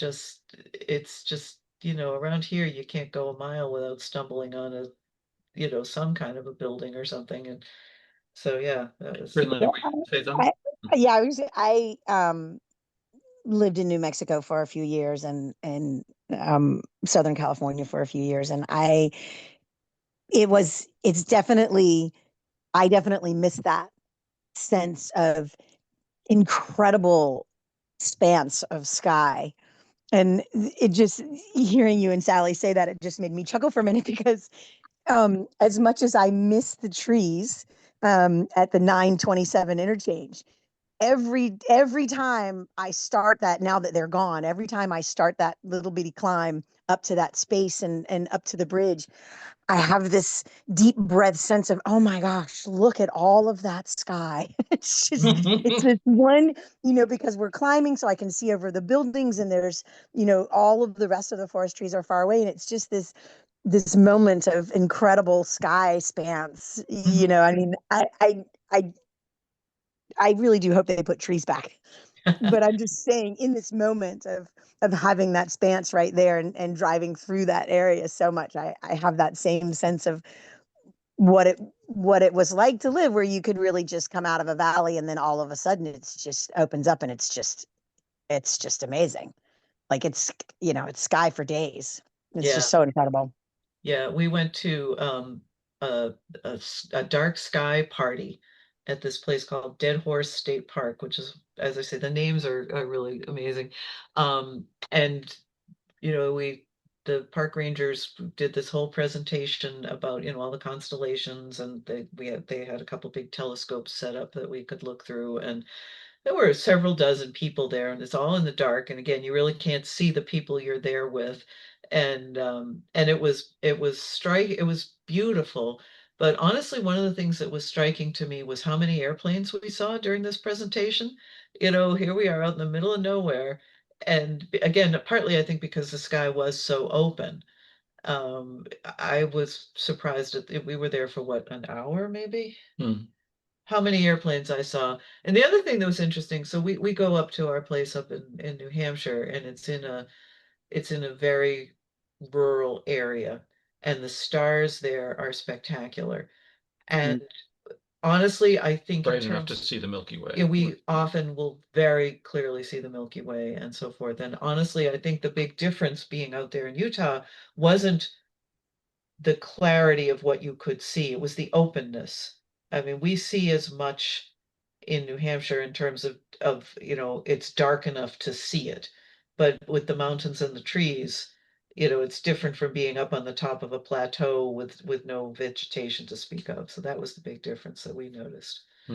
B: it's just, around here you can't go a mile without stumbling on some kind of a building or something. And so, yeah, that was.
A: Certainly.
D: yeah,
A: Say
D: I,
A: something.
D: yeah, I lived in New Mexico for a few years and Southern California for a few years, and it's definitely, I definitely miss that sense of incredible expanse of sky. And it just, hearing you and Sally say that, it just made me chuckle for a minute because as much as I miss the trees at the 927 interchange, every time I start that, now that they're gone, every time I start that little bitty climb up to that space and up to the bridge, I have this deep breath sense of, oh my gosh, look at all of that sky. It's this one, because we're climbing, so I can see over the buildings, and there's, all of the rest of the forest trees are far away. And it's just this moment of incredible sky spans. I mean, I, I really do hope they put trees back. But I'm just saying, in this moment of having that stance right there and driving through that area so much, I have that same sense of what it was like to live, where you could really just come out of a valley and then all of a sudden it's just opens up, and it's just amazing. Like it's sky for days. It's
B: Yeah,
D: just so incredible.
B: yeah, we went to a dark sky party at this place called Dead Horse State Park, which is, as I say, the names are really amazing. And we the park rangers did this whole presentation about, all the constellations, and they had a couple big telescopes set up that we could look through. And there were several dozen people there, and it's all in the dark. And again, you really can't see the people you're there with. And it was beautiful. But honestly, one of the things that was striking to me was how many airplanes we saw during this presentation. Here we are out in the middle of nowhere. And again, partly I think because the sky was so open. I was surprised we were there for what, an hour maybe?
A: Hmm.
B: How many airplanes I saw. And the other thing that was interesting, so we go up to our place up in New Hampshire, and it's in a very rural area, and the stars there are spectacular. And honestly, I think in
A: Bright enough to
B: terms,
A: see the Milky Way.
B: yeah, we often will very clearly see the Milky Way and so forth. And honestly, I think the big difference being out there in Utah wasn't the clarity of what you could see, it was the openness. I mean, we see as much in New Hampshire in terms of, you know, it's dark enough to see it. But with the mountains and the trees, you know, it's different from being up on the top of a plateau with no vegetation to speak of. So that was the big difference that we noticed.